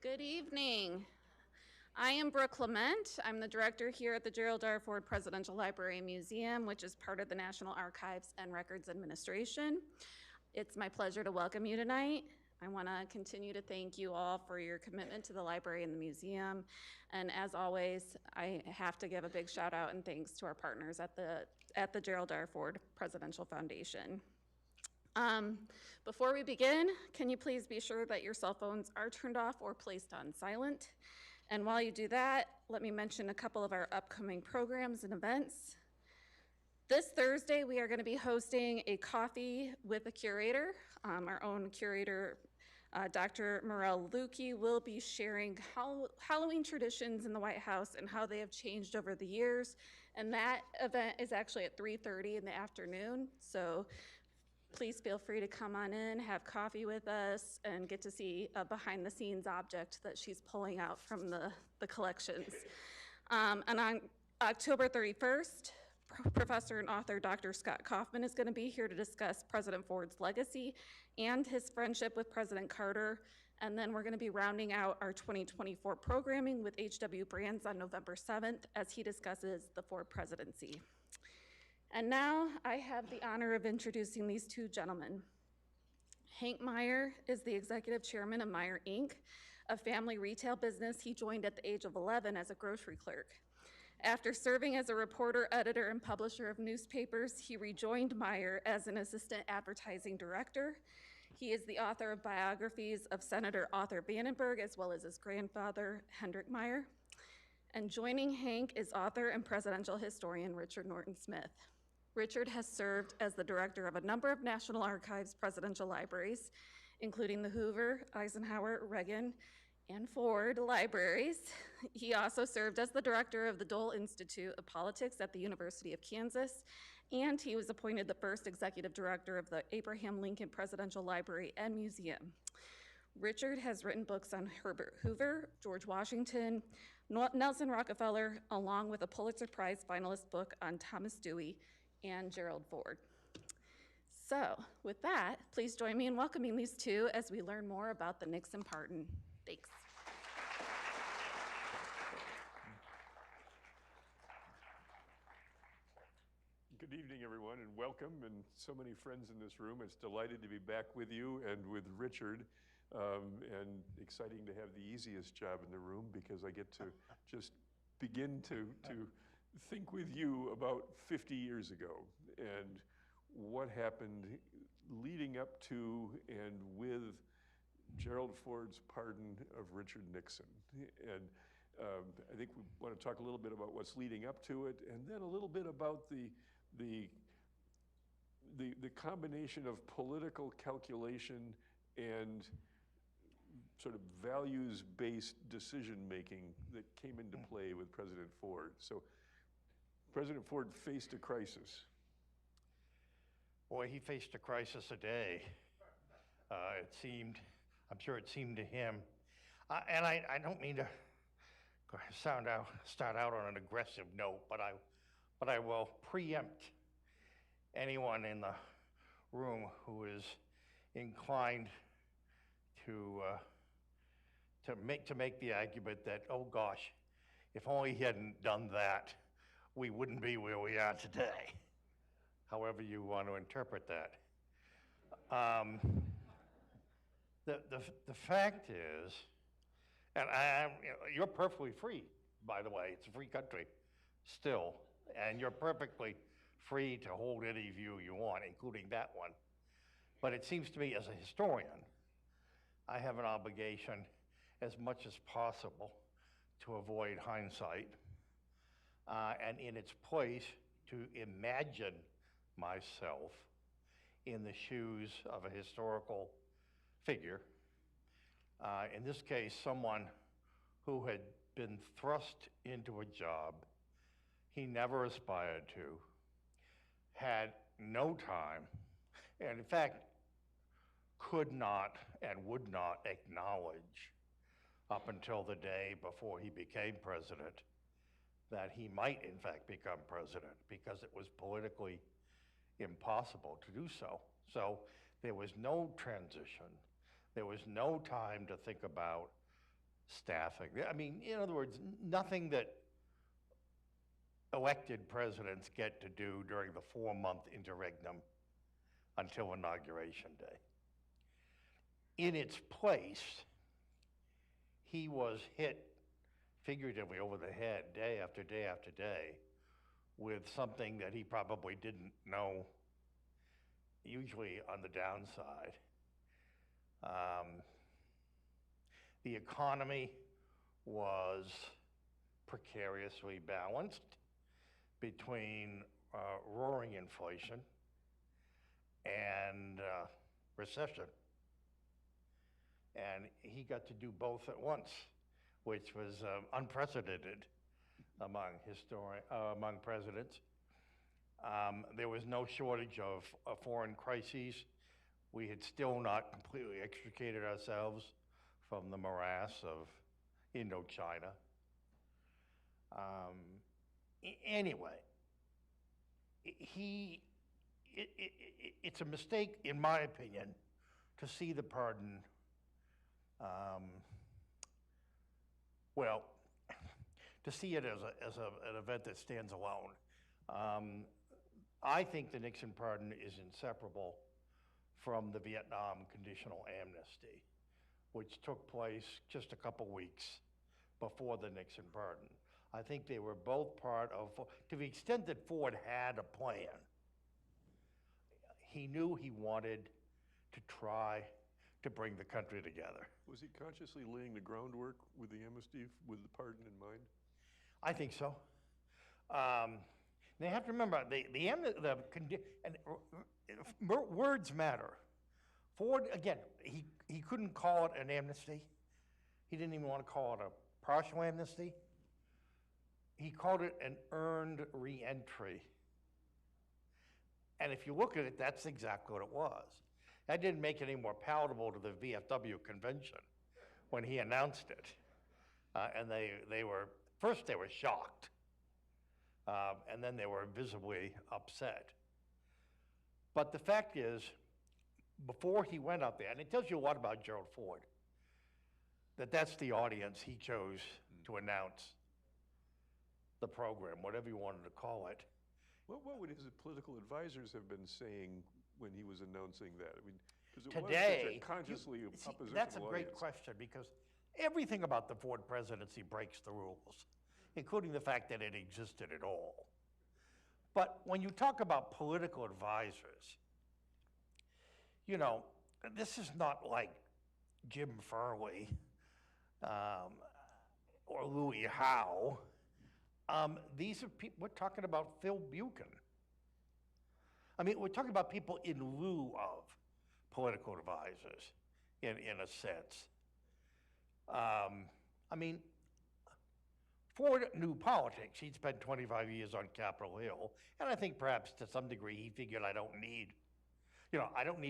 Good evening. I am Brooke Clement. I'm the director here at the Gerald Ford Presidential Library and Museum, which is part of the National Archives and Records Administration. It's my pleasure to welcome you tonight. I want to continue to thank you all for your commitment to the library and the museum. And as always, I have to give a big shout out and thanks to our partners at the Gerald Ford Presidential Foundation. Before we begin, can you please be sure that your cell phones are turned off or placed on silent? And while you do that, let me mention a couple of our upcoming programs and events. This Thursday, we are going to be hosting a coffee with a curator. Our own curator, Dr. Morel Lukey, will be sharing Halloween traditions in the White House and how they have changed over the years. And that event is actually at 3:30 in the afternoon. So please feel free to come on in, have coffee with us, and get to see a behind-the-scenes object that she's pulling out from the collections. And on October 31st, Professor and author Dr. Scott Kaufman is going to be here to discuss President Ford's legacy and his friendship with President Carter. And then we're going to be rounding out our 2024 programming with H.W. Brands on November 7th as he discusses the Ford presidency. And now I have the honor of introducing these two gentlemen. Hank Meijer is the executive chairman of Meijer, Inc., a family retail business he joined at the age of 11 as a grocery clerk. After serving as a reporter, editor, and publisher of newspapers, he rejoined Meijer as an assistant advertising director. He is the author of biographies of Senator Arthur Vandenberg, as well as his grandfather, Hendrik Meijer. And joining Hank is author and presidential historian Richard Norton Smith. Richard has served as the director of a number of National Archives presidential libraries, including the Hoover, Eisenhower, Reagan, and Ford libraries. He also served as the director of the Dole Institute of Politics at the University of Kansas, and he was appointed the first executive director of the Abraham Lincoln Presidential Library and Museum. Richard has written books on Herbert Hoover, George Washington, Nelson Rockefeller, along with a Pulitzer Prize finalist book on Thomas Dewey and Gerald Ford. So with that, please join me in welcoming these two as we learn more about the Nixon pardon. Thanks. Good evening, everyone, and welcome, and so many friends in this room. It's delighted to be back with you and with Richard, and exciting to have the easiest job in the room because I get to just begin to think with you about 50 years ago and what happened leading up to and with Gerald Ford's pardon of Richard Nixon. And I think we want to talk a little bit about what's leading up to it, and then a little bit about the combination of political calculation and sort of values-based decision-making that came into play with President Ford. So President Ford faced a crisis. Boy, he faced a crisis a day. I'm sure it seemed to him. And I don't mean to start out on an aggressive note, but I will preempt anyone in the room who is inclined to make the argument that, oh gosh, if only he hadn't done that, we wouldn't be where we are today. However you want to interpret that. The fact is, and you're perfectly free, by the way. It's a free country still, and you're perfectly free to hold any view you want, including that one. But it seems to me, as a historian, I have an obligation as much as possible to avoid hindsight, and in its place to imagine myself in the shoes of a historical figure. In this case, someone who had been thrust into a job he never aspired to, had no time, and in fact, could not and would not acknowledge up until the day before he became president that he might in fact become president, because it was politically impossible to do so. So there was no transition. There was no time to think about staffing. I mean, in other words, nothing that elected presidents get to do during the 4-month interregnum until Inauguration Day. In its place, he was hit figuratively over the head day after day after day with something that he probably didn't know, usually on the downside. The economy was precariously balanced between roaring inflation and recession. And he got to do both at once, which was unprecedented among presidents. There was no shortage of foreign crises. We had still not completely extricated ourselves from the morass of Indochina. Anyway, it's a mistake, in my opinion, to see the pardon, well, to see it as an event that stands alone. I think the Nixon pardon is inseparable from the Vietnam conditional amnesty, which took place just a couple weeks before the Nixon pardon. I think they were both part of, to the extent that Ford had a plan, he knew he wanted to try to bring the country together. Was he consciously laying the groundwork with the amnesty, with the pardon in mind? I think so. They have to remember, words matter. Ford, again, he couldn't call it an amnesty. He didn't even want to call it a partial amnesty. He called it an earned reentry. And if you look at it, that's exactly what it was. That didn't make it any more palatable to the VFW convention when he announced it. And they were shocked. And then they were visibly upset. But the fact is, before he went up there, and it tells you a lot about Gerald Ford, that's the audience he chose to announce the program, whatever you wanted to call it. What would his political advisors have been saying when he was announcing that? I mean, because it Today, was such a consciously oppositional that's a great audience. question, because everything about the Ford presidency breaks the rules, including the fact that it existed at all. But when you talk about political advisors, you know, this is not like Jim Furley or Louis Howe. These are people, we're talking about Phil Buchen. I mean, we're talking about people in lieu of political advisors, in a sense. I mean, Ford knew politics. He'd spent 25 years on Capitol Hill, and I think perhaps to some degree he figured I don't need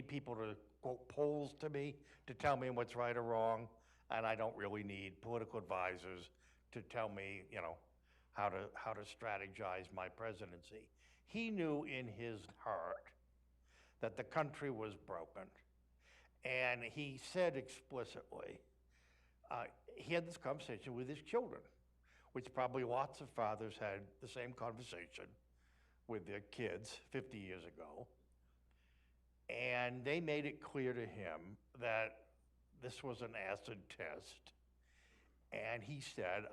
people to quote polls to me to tell me what's right or wrong, and I don't really need political advisors to tell me, how to strategize my presidency. He knew in his heart that the country was broken, and he said explicitly, he had this conversation with his children, which probably lots of fathers had the same conversation with their kids 50 years ago. And they made it clear to him that this was an acid test. And he said,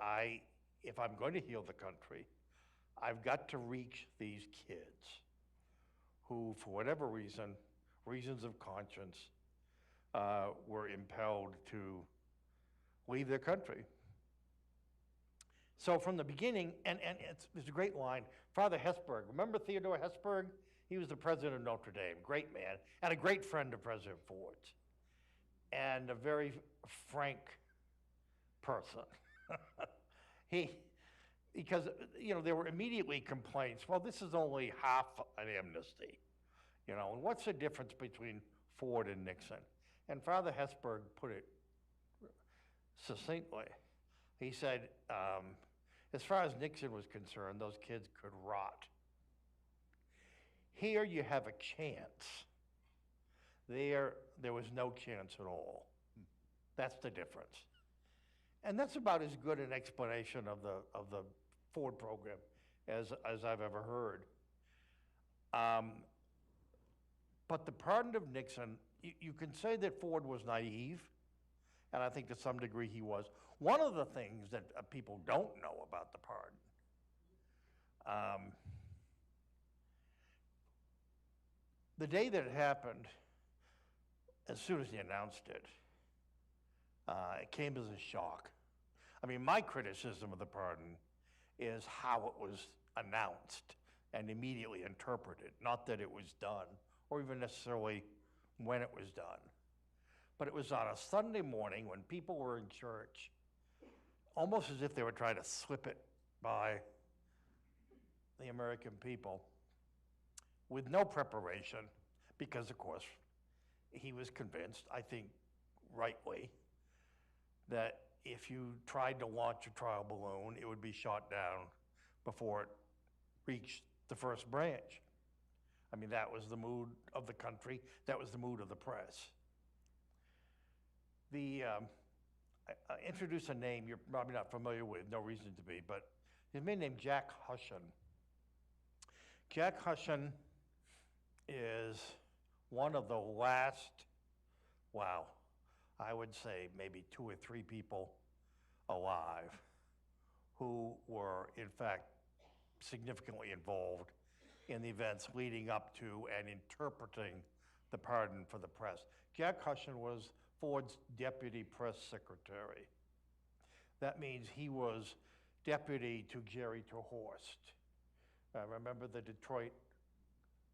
if I'm going to heal the country, I've got to reach these kids who, for whatever reason, reasons of conscience, were impelled to leave their country. So from the beginning, and there's a great line, Father Hesburgh, remember Theodore Hesburgh? He was the president of Notre Dame, great man, and a great friend of President Ford's, and a very frank person. Because there were immediately complaints, well, this is only half an amnesty, and what's the difference between Ford and Nixon? And Father Hesburgh put it succinctly. He said, as far as Nixon was concerned, those kids could rot. Here you have a chance. There was no chance at all. That's the difference. And that's about as good an explanation of the Ford program as I've ever heard. But the pardon of Nixon, you can say that Ford was naive, and I think to some degree he was. One of the things that people don't know about the pardon, the day that it happened, as soon as he announced it, it came as a shock. I mean, my criticism of the pardon is how it was announced and immediately interpreted, not that it was done, or even necessarily when it was done. But it was on a Sunday morning when people were in church, almost as if they were trying to slip it by the American people, with no preparation, because of course, he was convinced, I think rightly, that if you tried to launch a trial balloon, it would be shot down before it reached the first branch. I mean, that was the mood of the country, that was the mood of the press. I introduce a name you're probably not familiar with, no reason to be, but he's a man named Jack Hushen. Jack Hushen is one of the last, wow, I would say maybe 2 or 3 people alive who were in fact significantly involved in the events leading up to and interpreting the pardon for the press. Jack Hushen was Ford's deputy press secretary. That means he was deputy to Jerry Horst. Remember the Detroit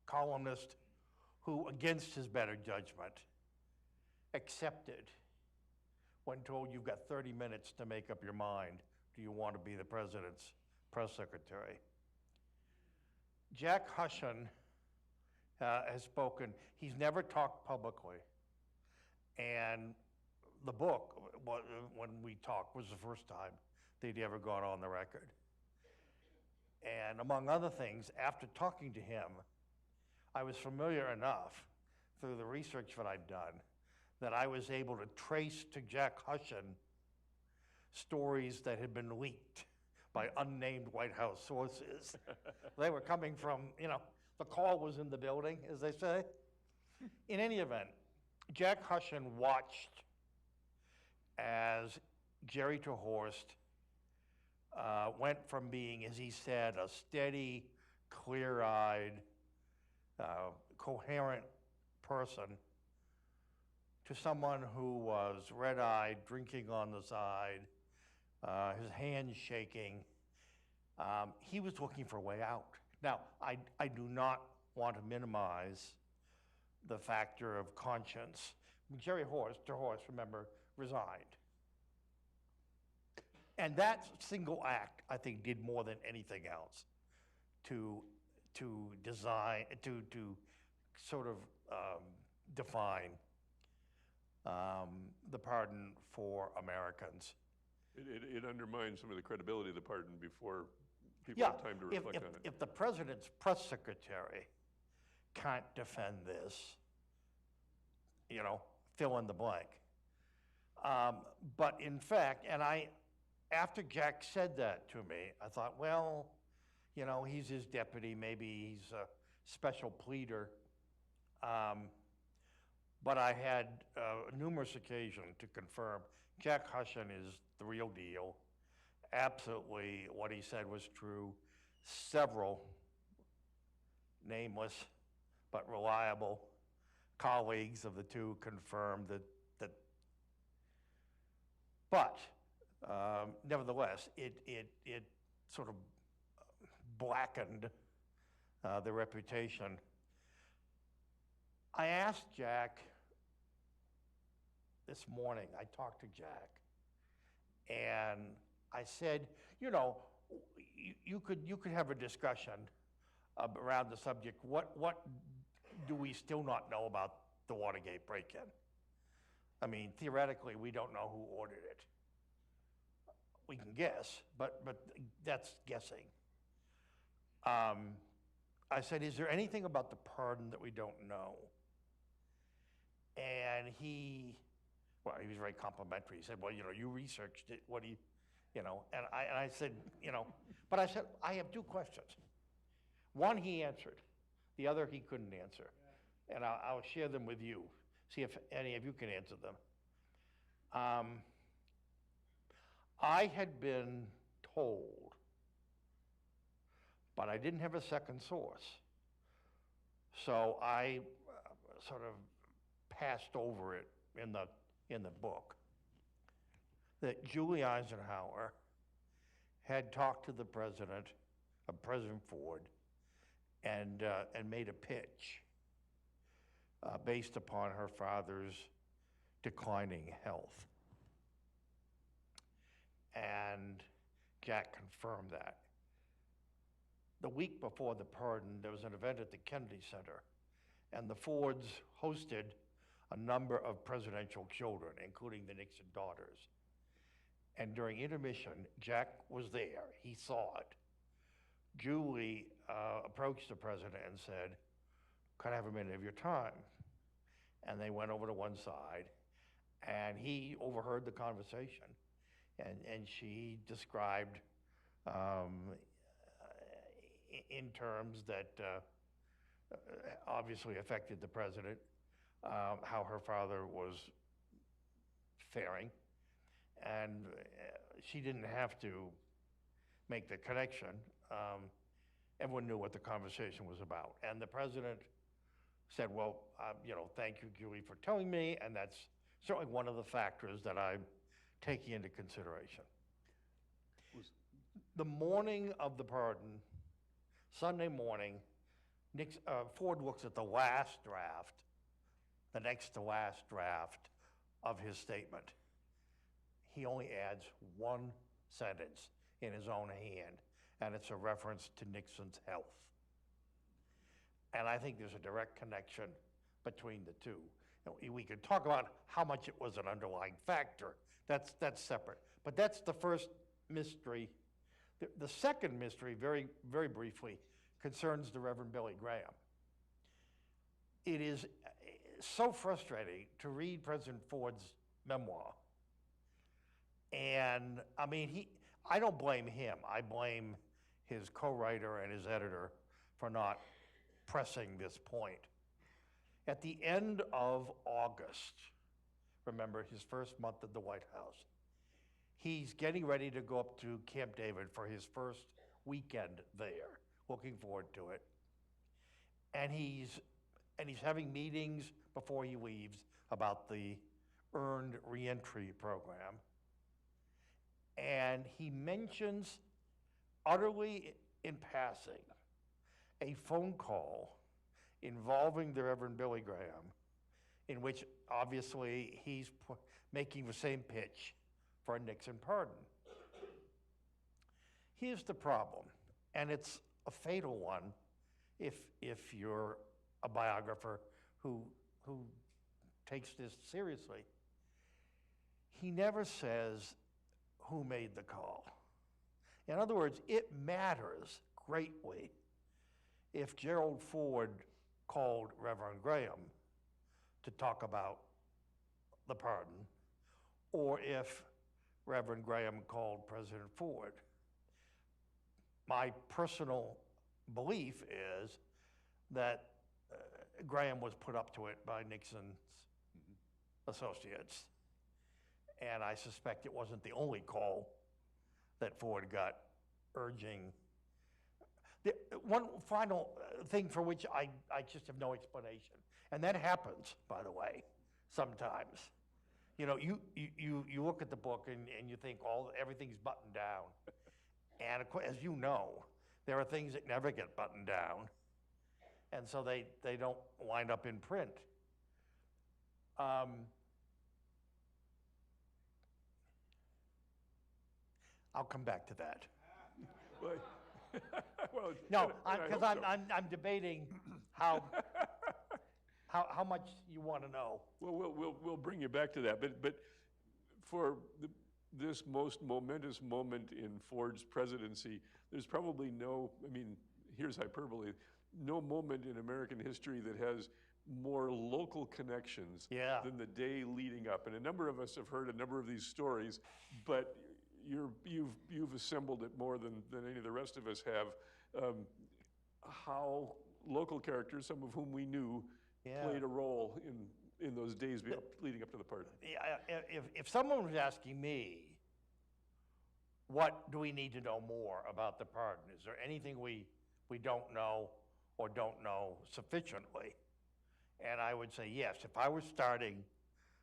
columnist who, against his better judgment, accepted when told you've got 30 minutes to make up your mind. Do you want to be the president's press secretary? Jack Hushen has spoken. He's never talked publicly. And the book, when we talked, was the first time they'd ever gone on the record. And among other things, after talking to him, I was familiar enough through the research that I'd done that I was able to trace to Jack Hushen stories that had been leaked by unnamed White House sources. They were coming from, the call was in the building, as they say. In any event, Jack Hushen watched as Jerry Horst went from being, as he said, a steady, clear-eyed, coherent person to someone who was red-eyed, drinking on the side, his hands shaking. He was looking for a way out. Now, I do not want to minimize the factor of conscience. Jerry Horst, remember, resigned. And that single act, I think, did more than anything else to sort of define the pardon for Americans. It undermines some of the credibility of the pardon before people have time to reflect on it. If the president's press secretary can't defend this, fill in the blank. But in fact, after Jack said that to me, I thought, well, he's his deputy, maybe he's a special pleader. But I had numerous occasions to confirm Jack Hushen is the real deal. Absolutely, what he said was true. Several nameless but reliable colleagues of the two confirmed that. But nevertheless, it sort of blackened the reputation. I asked Jack this morning, I talked to Jack, and I said, you could have a discussion around the subject. What do we still not know about the Watergate break-in? I mean, theoretically, we don't know who ordered it. We can guess, but that's guessing. I said, is there anything about the pardon that we don't know? And he well, he was very complimentary. He said, well, you researched it, what do you, and I said, but I said, I have two questions. One he answered, the other he couldn't answer. And I'll share them with you, see if any of you can answer them. I had been told, but I didn't have a second source. So I sort of passed over it in the book, that Julie Eisenhower had talked to the president, President Ford, and made a pitch based upon her father's declining health. And Jack confirmed that. The week before the pardon, there was an event at the Kennedy Center, and the Fords hosted a number of presidential children, including the Nixon daughters. And during intermission, Jack was there. He saw it. Julie approached the president and said, could I have a minute of your time? And they went over to one side, and he overheard the conversation, and she described in terms that obviously affected the president, how her father was faring, and she didn't have to make the connection. Everyone knew what the conversation was about. And the president said, well, thank you, Julie, for telling me, and that's certainly one of the factors that I'm taking into consideration. The morning of the pardon, Sunday morning, Ford looks at the last draft, the next to last draft of his statement. He only adds one sentence in his own hand, and it's a reference to Nixon's health. And I think there's a direct connection between the two. We could talk about how much it was an underlying factor. That's separate. But that's the first mystery. The second mystery, very, very briefly, concerns the Reverend Billy Graham. It is so frustrating to read President Ford's memoir. And I mean, I don't blame him. I blame his co-writer and his editor for not pressing this point. At the end of August, remember his first month at the White House, he's getting ready to go up to Camp David for his first weekend there, looking forward to it. And he's having meetings before he leaves about the earned reentry program. And he mentions, utterly in passing, a phone call involving the Reverend Billy Graham, in which obviously he's making the same pitch for a Nixon pardon. Here's the problem, and it's a fatal one if you're a biographer who takes this seriously. He never says who made the call. In other words, it matters greatly if Gerald Ford called Reverend Graham to talk about the pardon, or if Reverend Graham called President Ford. My personal belief is that Graham was put up to it by Nixon's associates. And I suspect it wasn't the only call that Ford got urging. One final thing for which I just have no explanation, and that happens, by the way, sometimes. You know, you look at the book and you think everything's buttoned down. And of course, as you know, there are things that never get buttoned down. And so they don't wind up in print. I'll come back to that. Well, No, because I'm debating how much you want to know. Well, we'll bring you back to that. But for this most momentous moment in Ford's presidency, there's probably no, I mean, here's hyperbole, no moment in American history that has more local connections Yeah. than the day leading up. And a number of us have heard a number of these stories, but you've assembled it more than any of the rest of us have. How local characters, some of whom we knew, Yeah. played a role in those days leading up to the pardon. Yeah, if someone was asking me, what do we need to know more about the pardon? Is there anything we don't know or don't know sufficiently? And I would say yes. If I were starting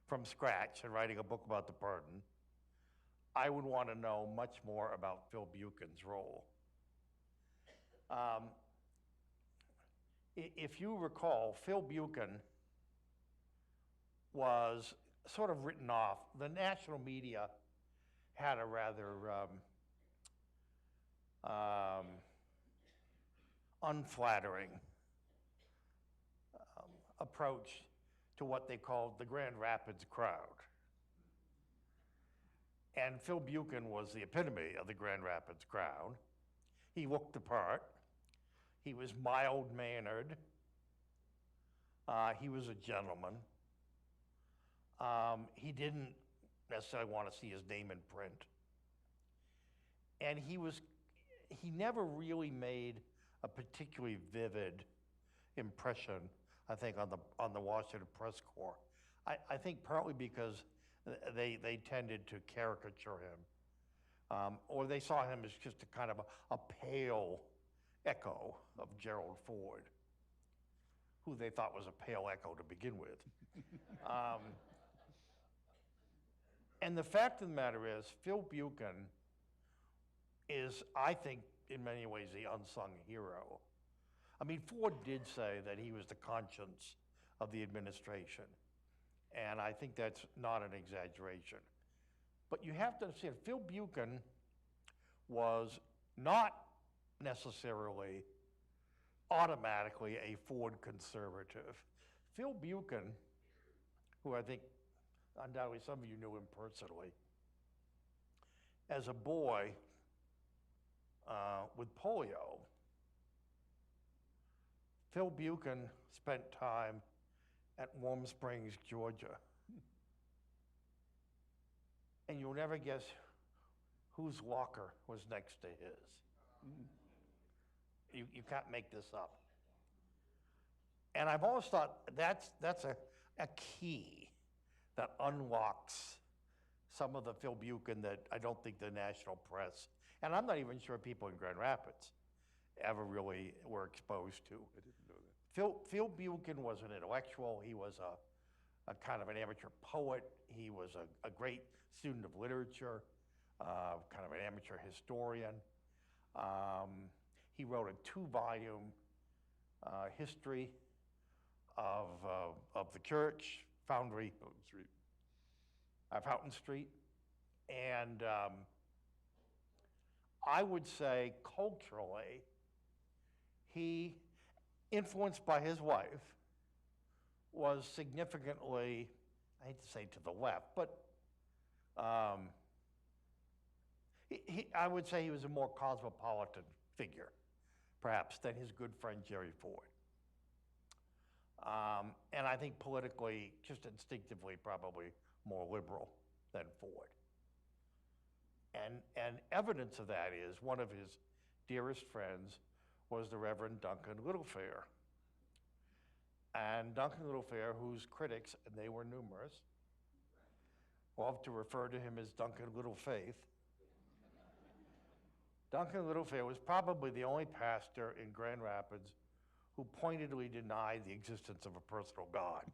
from scratch and writing a book about the pardon, I would want to know much more about Phil Buchen's role. If you recall, Phil Buchen was sort of written off. The national media had a rather unflattering approach to what they called the Grand Rapids crowd. And Phil Buchen was the epitome of the Grand Rapids crowd. He looked the part. He was mild-mannered. He was a gentleman. He didn't necessarily want to see his name in print. And he never really made a particularly vivid impression, I think, on the Washington press corps. I think partly because they tended to caricature him, or they saw him as just a kind of a pale echo of Gerald Ford, who they thought was a pale echo to begin with. And the fact of the matter is, Phil Buchen is, I think, in many ways, the unsung hero. I mean, Ford did say that he was the conscience of the administration, and I think that's not an exaggeration. But you have to understand, Phil Buchen was not necessarily automatically a Ford conservative. Phil Buchen, who I think undoubtedly some of you knew him personally, as a boy with polio, Phil Buchen spent time at Warm Springs, Georgia. And you'll never guess whose locker was next to his. You can't make this up. And I've always thought that's a key that unlocks some of the Phil Buchen that I don't think the national press, and I'm not even sure people in Grand Rapids ever really were exposed to. I didn't know that. Phil Buchen was an intellectual. He was a kind of an amateur poet. He was a great student of literature, kind of an amateur historian. He wrote a 2-volume history of the church, Foundry, Houghton Street. And I would say culturally, he, influenced by his wife, was significantly, I hate to say to the left, but I would say he was a more cosmopolitan figure, perhaps, than his good friend Jerry Ford. And I think politically, just instinctively, probably more liberal than Ford. And evidence of that is one of his dearest friends was the Reverend Duncan Littlefair. And Duncan Littlefair, whose critics, and they were numerous, loved to refer to him as Duncan Littlefaith. Duncan Littlefair was probably the only pastor in Grand Rapids who pointedly denied the existence of a personal God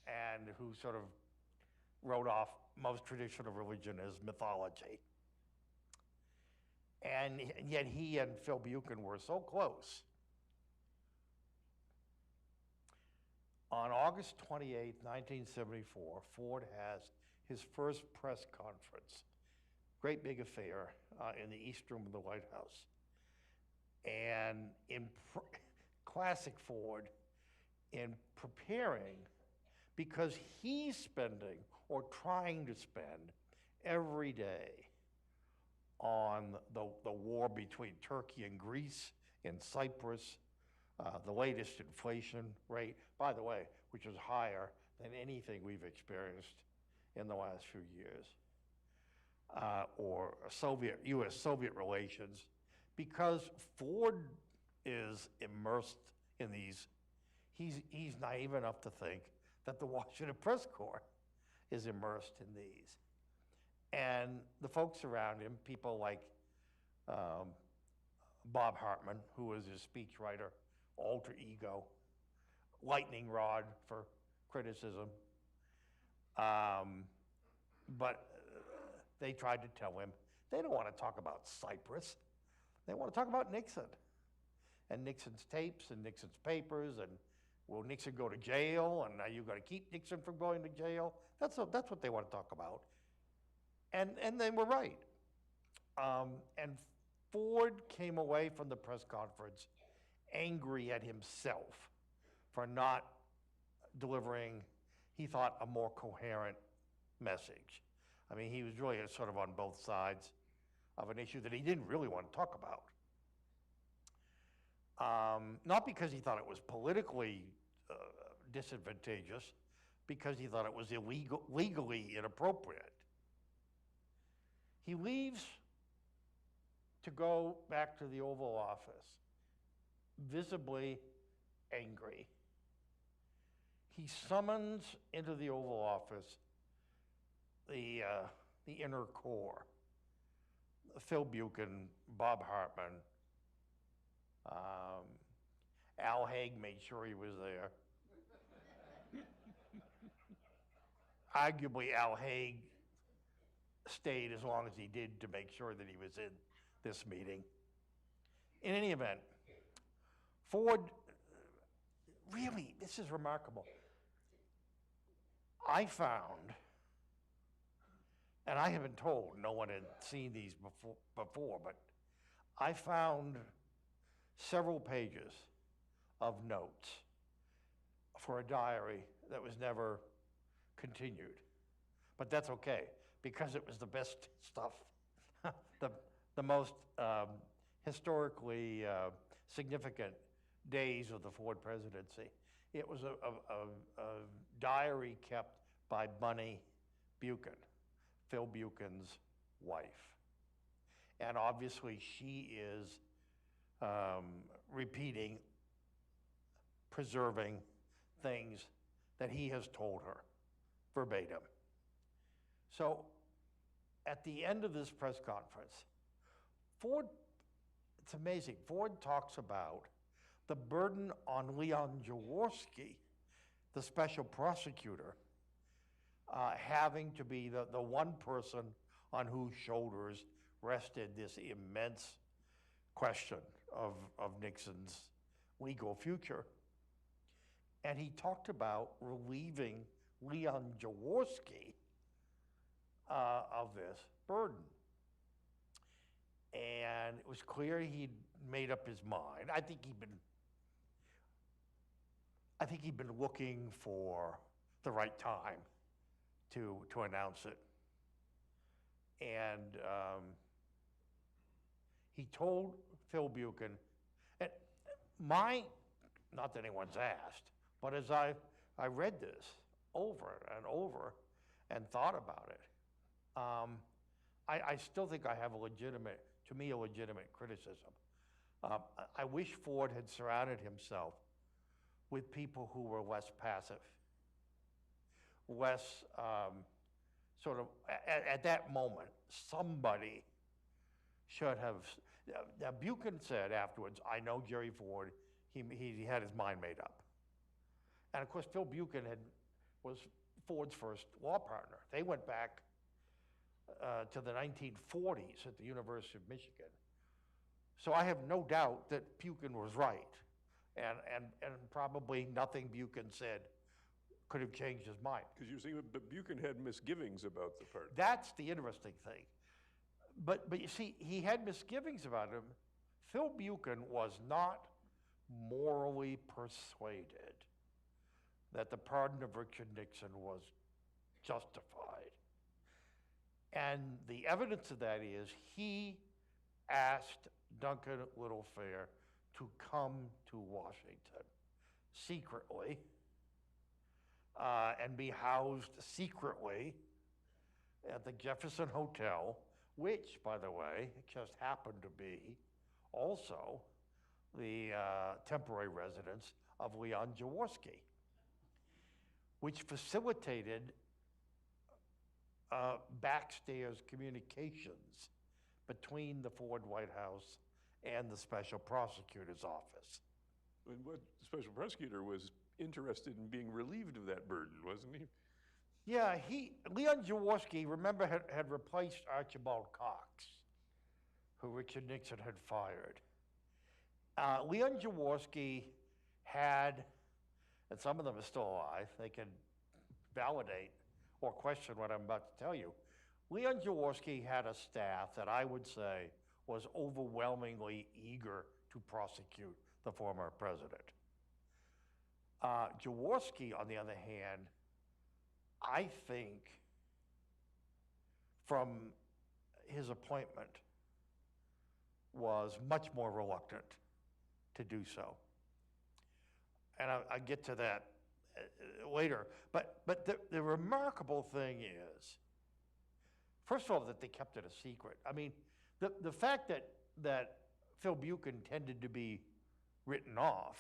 and who sort of wrote off most traditional religion as mythology. And yet he and Phil Buchen were so close. On August 28, 1974, Ford has his first press conference, great big affair in the East Room of the White House. And in classic Ford, in preparing, because he's spending or trying to spend every day on the war between Turkey and Greece, in Cyprus, the latest inflation rate, by the way, which is higher than anything we've experienced in the last few years, or U.S.-Soviet relations, because Ford is immersed in these. He's naive enough to think that the Washington Press Corps is immersed in these. And the folks around him, people like Bob Hartman, who was his speechwriter, alter ego, lightning rod for criticism. But they tried to tell him they don't want to talk about Cyprus. They want to talk about Nixon and Nixon's tapes and Nixon's papers, and will Nixon go to jail, and are you going to keep Nixon from going to jail? That's what they want to talk about. And they were right. And Ford came away from the press conference angry at himself for not delivering, he thought, a more coherent message. I mean, he was really sort of on both sides of an issue that he didn't really want to talk about. Not because he thought it was politically disadvantageous, because he thought it was legally inappropriate. He leaves to go back to the Oval Office, visibly angry. He summons into the Oval Office the inner core, Phil Buchen, Bob Hartman. Al Haig made sure he was there. Arguably, Al Haig stayed as long as he did to make sure that he was in this meeting. In any event, Ford, really, this is remarkable. I found, and I have been told no one had seen these before, but I found several pages of notes for a diary that was never continued. But that's okay, because it was the best stuff, the most historically significant days of the Ford presidency. It was a diary kept by Bunny Buchen, Phil Buchen's wife. And obviously she is repeating, preserving things that he has told her verbatim. So at the end of this press conference, Ford, it's amazing, Ford talks about the burden on Leon Jaworski, the special prosecutor, having to be the one person on whose shoulders rested this immense question of Nixon's legal future. And he talked about relieving Leon Jaworski of this burden. And it was clear he'd made up his mind. I think he'd been looking for the right time to announce it. And he told Phil Buchen, and not that anyone's asked, but as I read this over and over and thought about it, I still think I have a legitimate criticism. I wish Ford had surrounded himself with people who were less passive, less sort of, at that moment, somebody should have. Now, Buchen said afterwards, I know Jerry Ford, he had his mind made up. And of course, Phil Buchen was Ford's first law partner. They went back to the 1940s at the University of Michigan. So I have no doubt that Buchen was right. And probably nothing Buchen said could have changed his mind. Because you see, but Buchen had misgivings about the part. That's the interesting thing. But you see, he had misgivings about him. Phil Buchen was not morally persuaded that the pardon of Richard Nixon was justified. And the evidence of that is he asked Duncan Littlefair to come to Washington secretly and be housed secretly at the Jefferson Hotel, which, by the way, just happened to be also the temporary residence of Leon Jaworski, which facilitated backstairs communications between the Ford White House and the special prosecutor's office. And what the special prosecutor was interested in being relieved of that burden, wasn't he? Yeah, Leon Jaworski, remember, had replaced Archibald Cox, who Richard Nixon had fired. Leon Jaworski had, and some of them are still alive, they can validate or question what I'm about to tell you. Leon Jaworski had a staff that I would say was overwhelmingly eager to prosecute the former president. Jaworski, on the other hand, I think from his appointment was much more reluctant to do so. And I'll get to that later. But the remarkable thing is, first of all, that they kept it a secret. I mean, the fact that Phil Buchen tended to be written off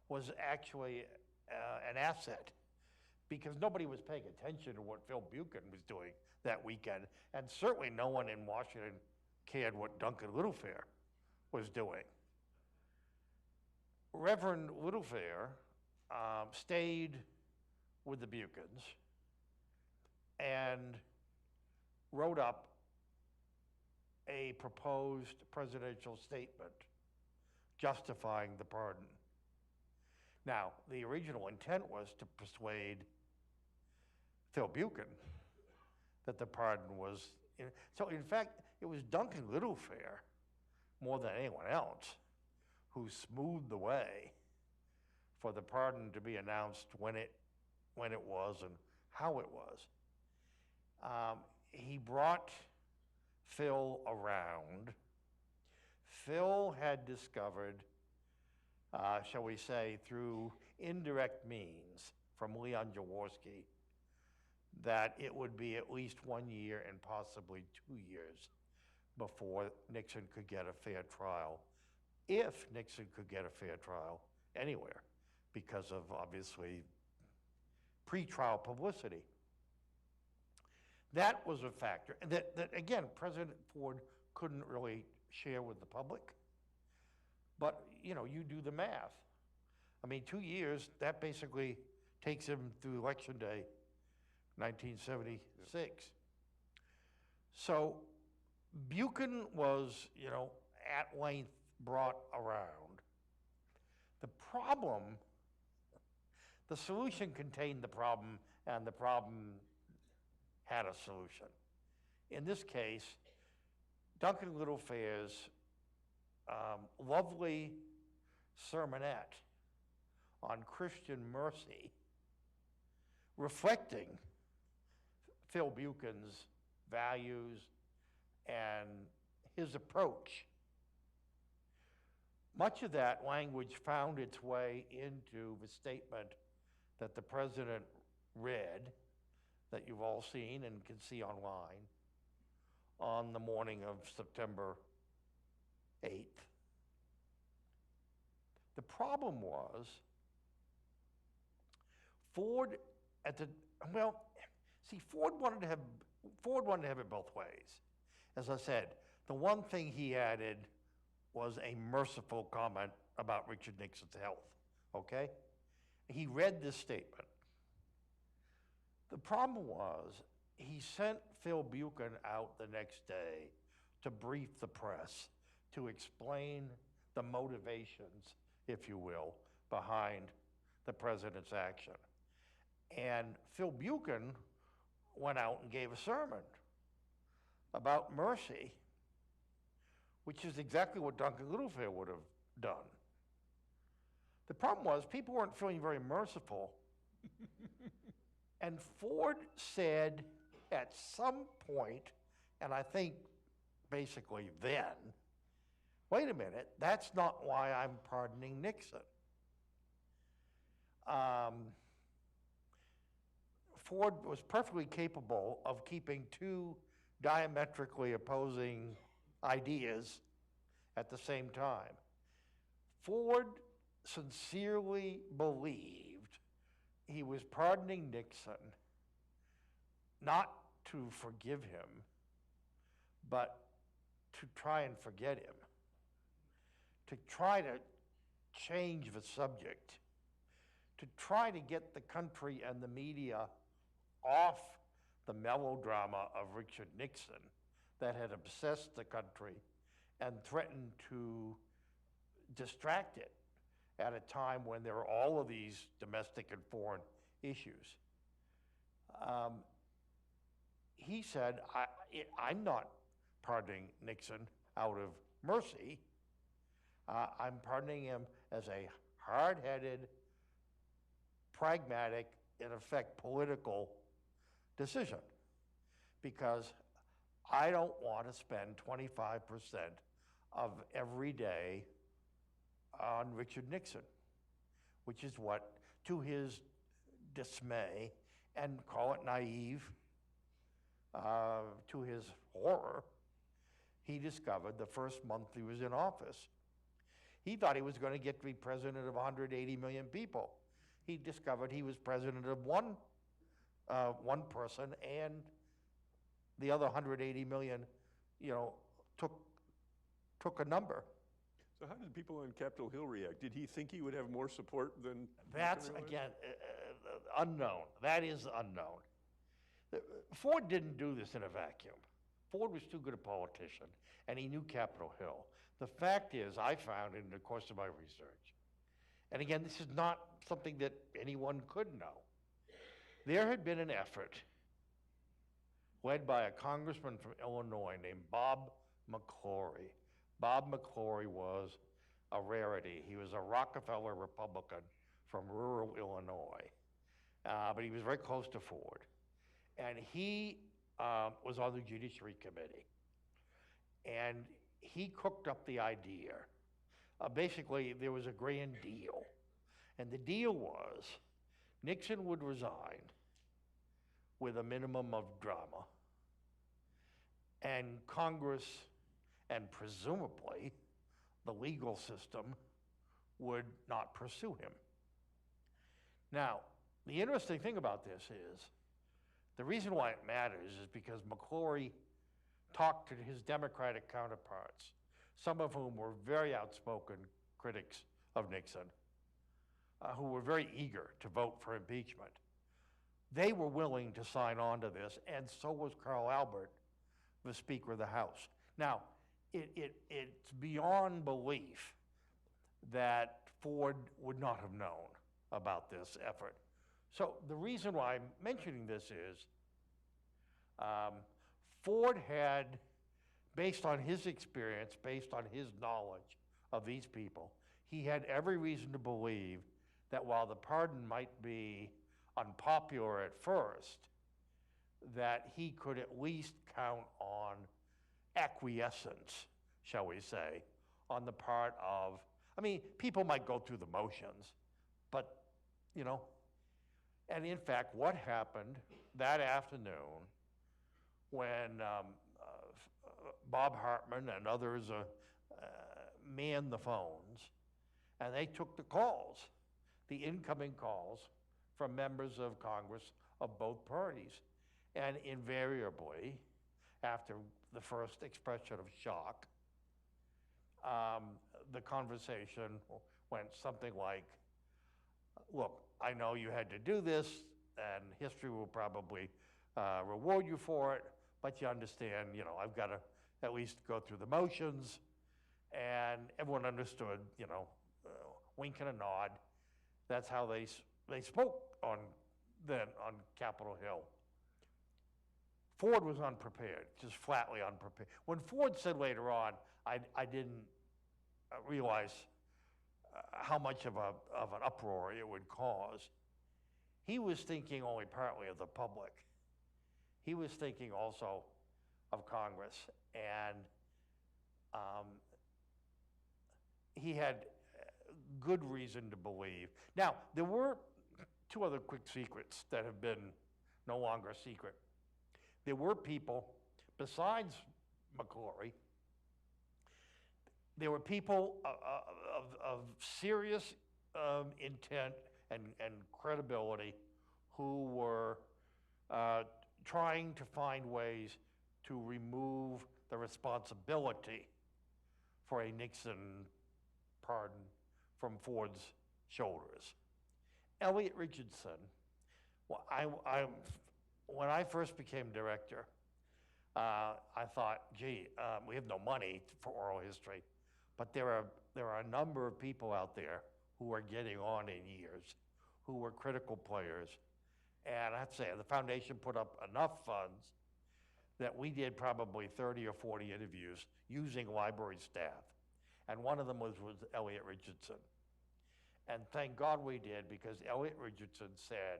was actually an asset, because nobody was paying attention to what Phil Buchen was doing that weekend, and certainly no one in Washington cared what Duncan Littlefair was doing. Reverend Littlefair stayed with the Buchens and wrote up a proposed presidential statement justifying the pardon. Now, the original intent was to persuade Phil Buchen that the pardon was, so in fact, it was Duncan Littlefair, more than anyone else, who smoothed the way for the pardon to be announced when it was and how it was. He brought Phil around. Phil had discovered, shall we say, through indirect means from Leon Jaworski, that it would be at least 1 year and possibly 2 years before Nixon could get a fair trial, if Nixon could get a fair trial anywhere, because of, obviously, pre-trial publicity. That was a factor that again, President Ford couldn't really share with the public. But, you know, you do the math. I mean, 2 years, that basically takes him through Election Day, 1976. Yep. So Buchen was, you know, at length brought around. The problem, the solution contained the problem, and the problem had a solution. In this case, Duncan Littlefair's lovely sermonette on Christian mercy, reflecting Phil Buchen's values and his approach. Much of that language found its way into the statement that the president read, that you've all seen and can see online, on the morning of September 8th. The problem was Ford Ford wanted to have it both ways. As I said, the one thing he added was a merciful comment about Richard Nixon's health, okay? He read this statement. The problem was he sent Phil Buchen out the next day to brief the press, to explain the motivations, if you will, behind the president's action. And Phil Buchen went out and gave a sermon about mercy, which is exactly what Duncan Littlefair would have done. The problem was people weren't feeling very merciful. And Ford said at some point, and I think basically then, wait a minute, that's not why I'm pardoning Nixon. Ford was perfectly capable of keeping two diametrically opposing ideas at the same time. Ford sincerely believed he was pardoning Nixon not to forgive him, but to try and forget him, to try to change the subject, to try to get the country and the media off the melodrama of Richard Nixon that had obsessed the country and threatened to distract it at a time when there were all of these domestic and foreign issues. He said, I'm not pardoning Nixon out of mercy. I'm pardoning him as a hard-headed, pragmatic, in effect, political decision, because I don't want to spend 25% of every day on Richard Nixon, which is what, to his dismay, and call it naive, to his horror, he discovered the first month he was in office. He thought he was going to get to be president of 180 million people. He discovered he was president of one person, and the other 180 million, took a number. So how did people on Capitol Hill react? Did he think he would have more support than? That's, again, unknown. That is unknown. Ford didn't do this in a vacuum. Ford was too good a politician, and he knew Capitol Hill. The fact is, I found in the course of my research, and again, this is not something that anyone could know, there had been an effort led by a congressman from Illinois named Bob McClory. Bob McClory was a rarity. He was a Rockefeller Republican from rural Illinois, but he was very close to Ford. And he was on the Judiciary Committee. And he cooked up the idea. Basically, there was a grand deal. And the deal was Nixon would resign with a minimum of drama. And Congress, and presumably the legal system, would not pursue him. Now, the interesting thing about this is, the reason why it matters is because McClory talked to his Democratic counterparts, some of whom were very outspoken critics of Nixon, who were very eager to vote for impeachment. They were willing to sign on to this, and so was Carl Albert, the Speaker of the House. Now, it's beyond belief that Ford would not have known about this effort. So the reason why I'm mentioning this is Ford had, based on his experience, based on his knowledge of these people, he had every reason to believe that while the pardon might be unpopular at first, that he could at least count on acquiescence, shall we say, on the part of, people might go through the motions, but, and in fact, what happened that afternoon when Bob Hartman and others manned the phones, and they took the calls, the incoming calls from members of Congress of both parties. And invariably, after the first expression of shock, the conversation went something like, look, I know you had to do this, and history will probably reward you for it, but you understand, I've got to at least go through the motions. And everyone understood, wink and a nod. That's how they spoke on Capitol Hill. Ford was unprepared, just flatly unprepared. When Ford said later on, I didn't realize how much of an uproar it would cause, he was thinking only partly of the public. He was thinking also of Congress. And he had good reason to believe. Now, there were two other quick secrets that have been no longer a secret. There were people, besides McClory, there were people of serious intent and credibility who were trying to find ways to remove the responsibility for a Nixon pardon from Ford's shoulders. Elliot Richardson, well, when I first became director, I thought, gee, we have no money for oral history, but there are a number of people out there who are getting on in years, who were critical players. And I'd say the foundation put up enough funds that we did probably 30 or 40 interviews using library staff. And one of them was Elliot Richardson. And thank God we did, because Elliot Richardson said,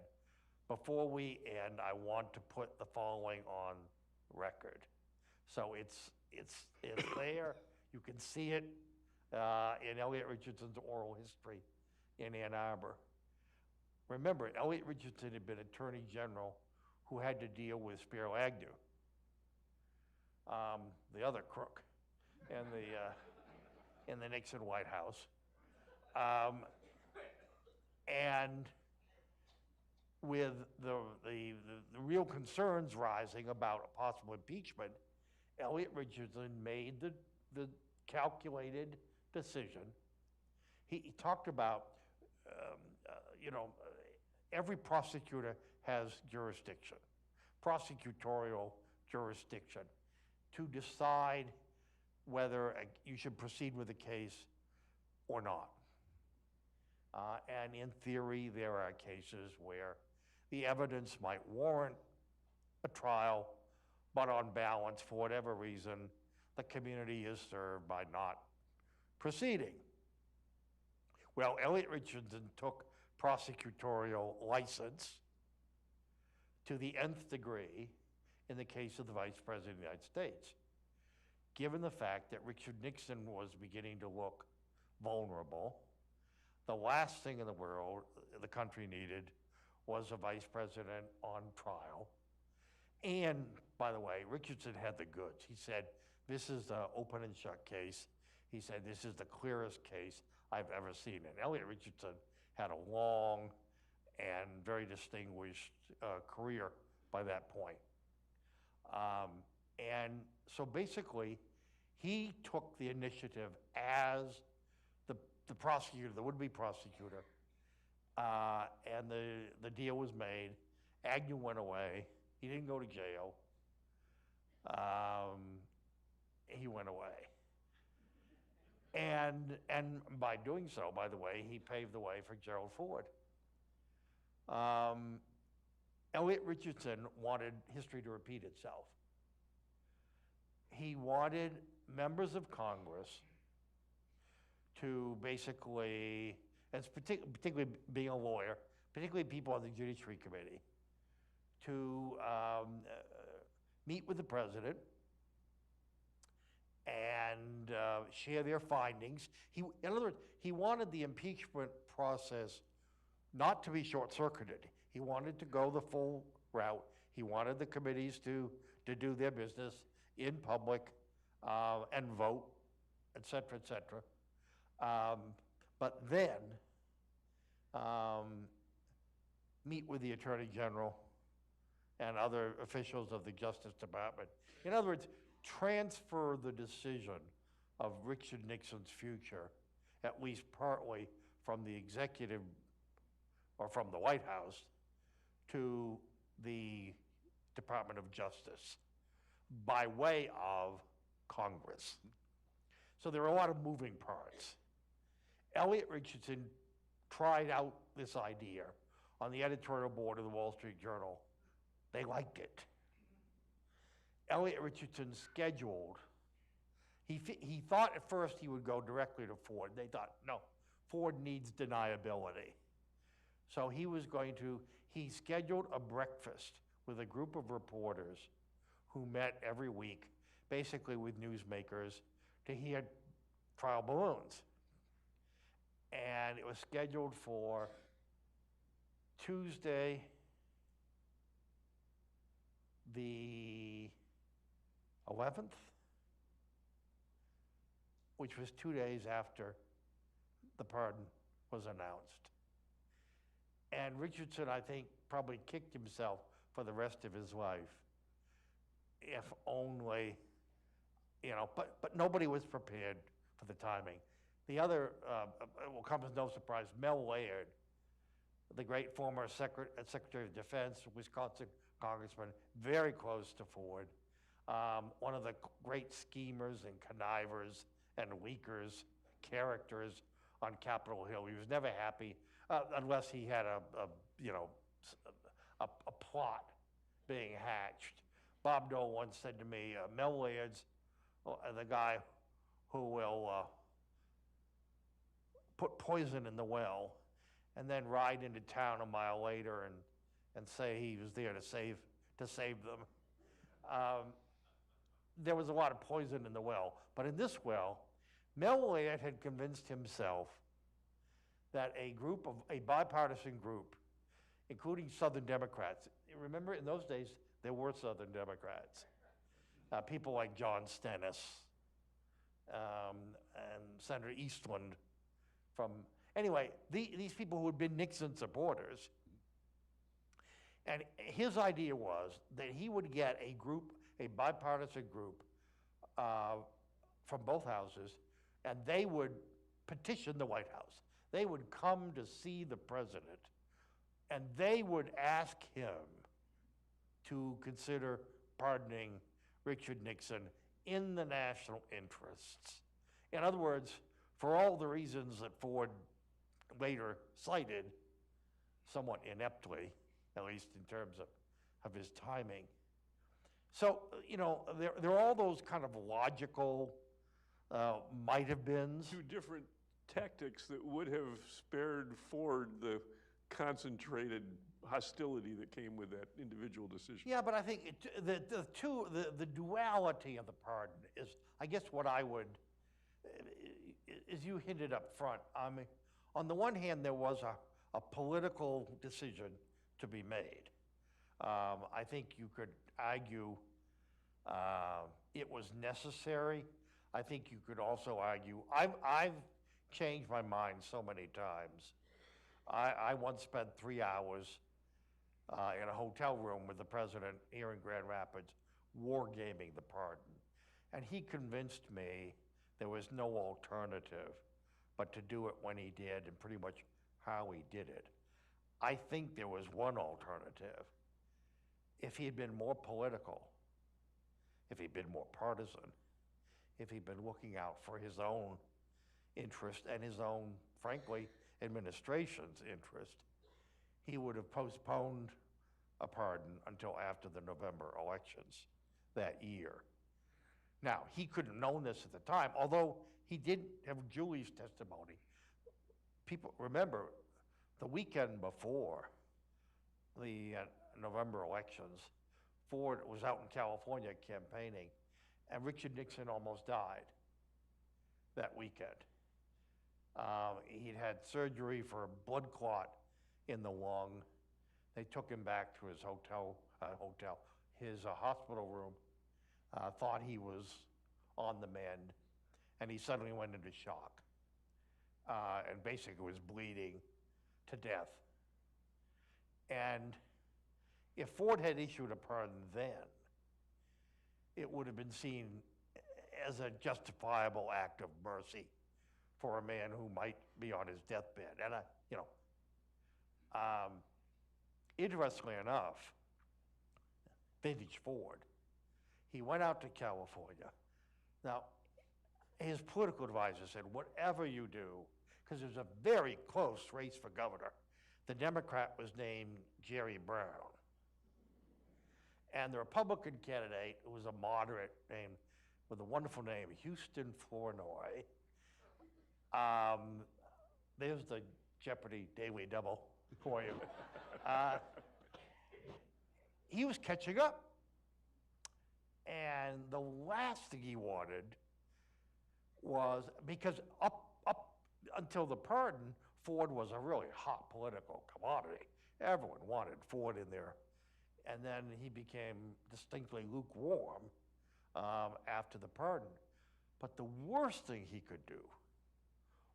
before we end, I want to put the following on record. So it's there. You can see it in Elliot Richardson's oral history in Ann Arbor. Remember, Elliot Richardson had been Attorney General who had to deal with Spiro Agnew, the other crook in the Nixon White House. And with the real concerns rising about a possible impeachment, Elliot Richardson made the calculated decision. He talked about, every prosecutor has jurisdiction, prosecutorial jurisdiction, to decide whether you should proceed with a case or not. And in theory, there are cases where the evidence might warrant a trial, but on balance, for whatever reason, the community is served by not proceeding. Well, Elliot Richardson took prosecutorial license to the nth degree in the case of the Vice President of the United States, given the fact that Richard Nixon was beginning to look vulnerable. The last thing in the world the country needed was a vice president on trial. And, by the way, Richardson had the goods. He said, this is the open and shut case. He said, this is the clearest case I've ever seen. And Elliot Richardson had a long and very distinguished career by that point. And so basically, he took the initiative as the prosecutor, the would-be prosecutor, and the deal was made. Agnew went away. He didn't go to jail. He went away. And by doing so, by the way, he paved the way for Gerald Ford. Elliot Richardson wanted history to repeat itself. He wanted members of Congress to basically, as particularly being a lawyer, particularly people on the Judiciary Committee, to meet with the president and share their findings. In other words, he wanted the impeachment process not to be short-circuited. He wanted to go the full route. He wanted the committees to do their business in public and vote, et cetera, et cetera. But then meet with the Attorney General and other officials of the Justice Department. In other words, transfer the decision of Richard Nixon's future, at least partly from the executive or from the White House to the Department of Justice by way of Congress. So there are a lot of moving parts. Elliot Richardson tried out this idea on the editorial board of the Wall Street Journal. They liked it. Elliot Richardson scheduled, he thought at first he would go directly to Ford. They thought, no, Ford needs deniability. So he scheduled a breakfast with a group of reporters who met every week, basically with newsmakers, to hear trial balloons. and it was scheduled for Tuesday, the 11th, which was 2 days after the pardon was announced. And Richardson, I think, probably kicked himself for the rest of his life, if only, but nobody was prepared for the timing. The other, will come as no surprise, Mel Laird, the great former Secretary of Defense, Wisconsin congressman, very close to Ford, one of the great schemers and connivers and leakers, characters on Capitol Hill. He was never happy unless he had a plot being hatched. Bob Dole once said to me, Mel Laird's the guy who will put poison in the well and then ride into town a mile later and say he was there to save them. There was a lot of poison in the well, but in this well, Mel Laird had convinced himself that a bipartisan group, including Southern Democrats, remember in those days there were Southern Democrats, people like John Stennis and Senator Eastland anyway, these people who had been Nixon supporters. And his idea was that he would get a bipartisan group from both houses, and they would petition the White House. They would come to see the president, and they would ask him to consider pardoning Richard Nixon in the national interests. In other words, for all the reasons that Ford later cited, somewhat ineptly, at least in terms of his timing. So, there are all those kind of logical might have beens. Two different tactics that would have spared Ford the concentrated hostility that came with that individual decision. Yeah, but I think the duality of the pardon is, I guess, what I would, as you hinted up front. On the one hand, there was a political decision to be made. I think you could argue it was necessary. I think you could also argue, I've changed my mind so many times. I once spent 3 hours in a hotel room with the president here in Grand Rapids, wargaming the pardon. And he convinced me there was no alternative but to do it when he did and pretty much how he did it. I think there was one alternative. If he had been more political, if he'd been more partisan, if he'd been looking out for his own interest and his own, frankly, administration's interest, he would have postponed a pardon until after the November elections that year. Now, he couldn't have known this at the time, although he did have Julie's testimony. People remember the weekend before the November elections, Ford was out in California campaigning, and Richard Nixon almost died that weekend. He'd had surgery for a blood clot in the lung. They took him back to his his hospital room, thought he was on the mend, and he suddenly went into shock and basically was bleeding to death. And if Ford had issued a pardon then, it would have been seen as a justifiable act of mercy for a man who might be on his deathbed. And interestingly enough, vintage Ford, he went out to California. Now, his political advisor said, whatever you do, because there's a very close race for governor, the Democrat was named Jerry Brown. And the Republican candidate, who was a moderate name, with a wonderful name, Houston Flournoy. There's the Jeopardy Daily Double for you. He was catching up. And the last thing he wanted was, because up until the pardon, Ford was a really hot political commodity. Everyone wanted Ford in there. And then he became distinctly lukewarm after the pardon. But the worst thing he could do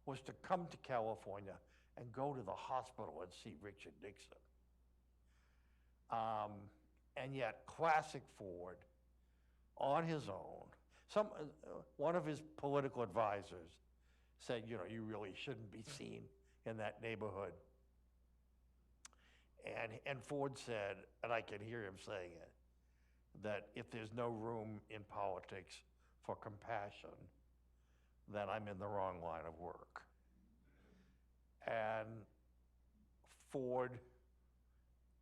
was to come to California and go to the hospital and see Richard Nixon. And yet, classic Ford, on his own, one of his political advisors said, you know, you really shouldn't be seen in that neighborhood. And Ford said, and I can hear him saying it, that if there's no room in politics for compassion, then I'm in the wrong line of work. And Ford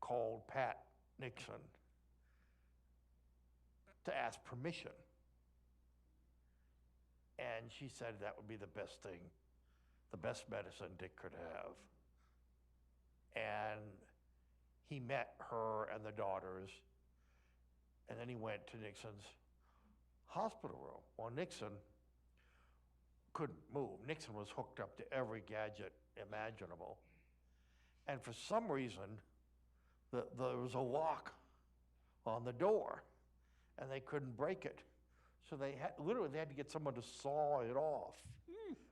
called Pat Nixon to ask permission. And she said that would be the best thing, the best medicine Dick could have. And he met her and the daughters, and then he went to Nixon's hospital room. Well, Nixon couldn't move. Nixon was hooked up to every gadget imaginable. And for some reason, there was a lock on the door, and they couldn't break it. So they had to get someone to saw it off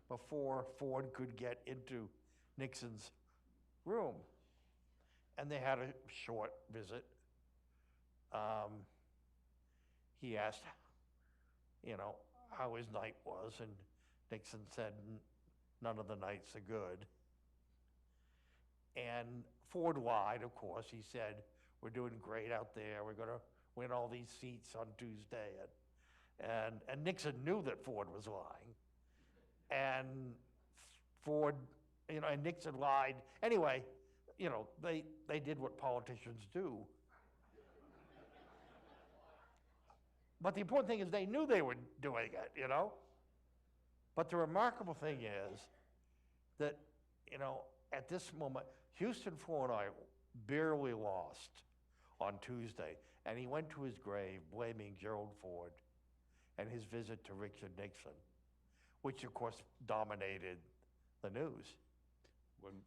before Ford could get into Nixon's room. And they had a short visit. He asked, you know, how his night was, and Nixon said, none of the nights are good. And Ford lied, of course. He said, we're doing great out there. We're going to win all these seats on Tuesday. And Nixon knew that Ford was lying. And Ford, you know, and Nixon lied. Anyway, you know, they did what politicians do. But the important thing is they knew they were doing it, you know? But the remarkable thing is that, you know, at this moment, Houston Ford and I barely lost on Tuesday, and he went to his grave blaming Gerald Ford and his visit to Richard Nixon, which of course dominated the news.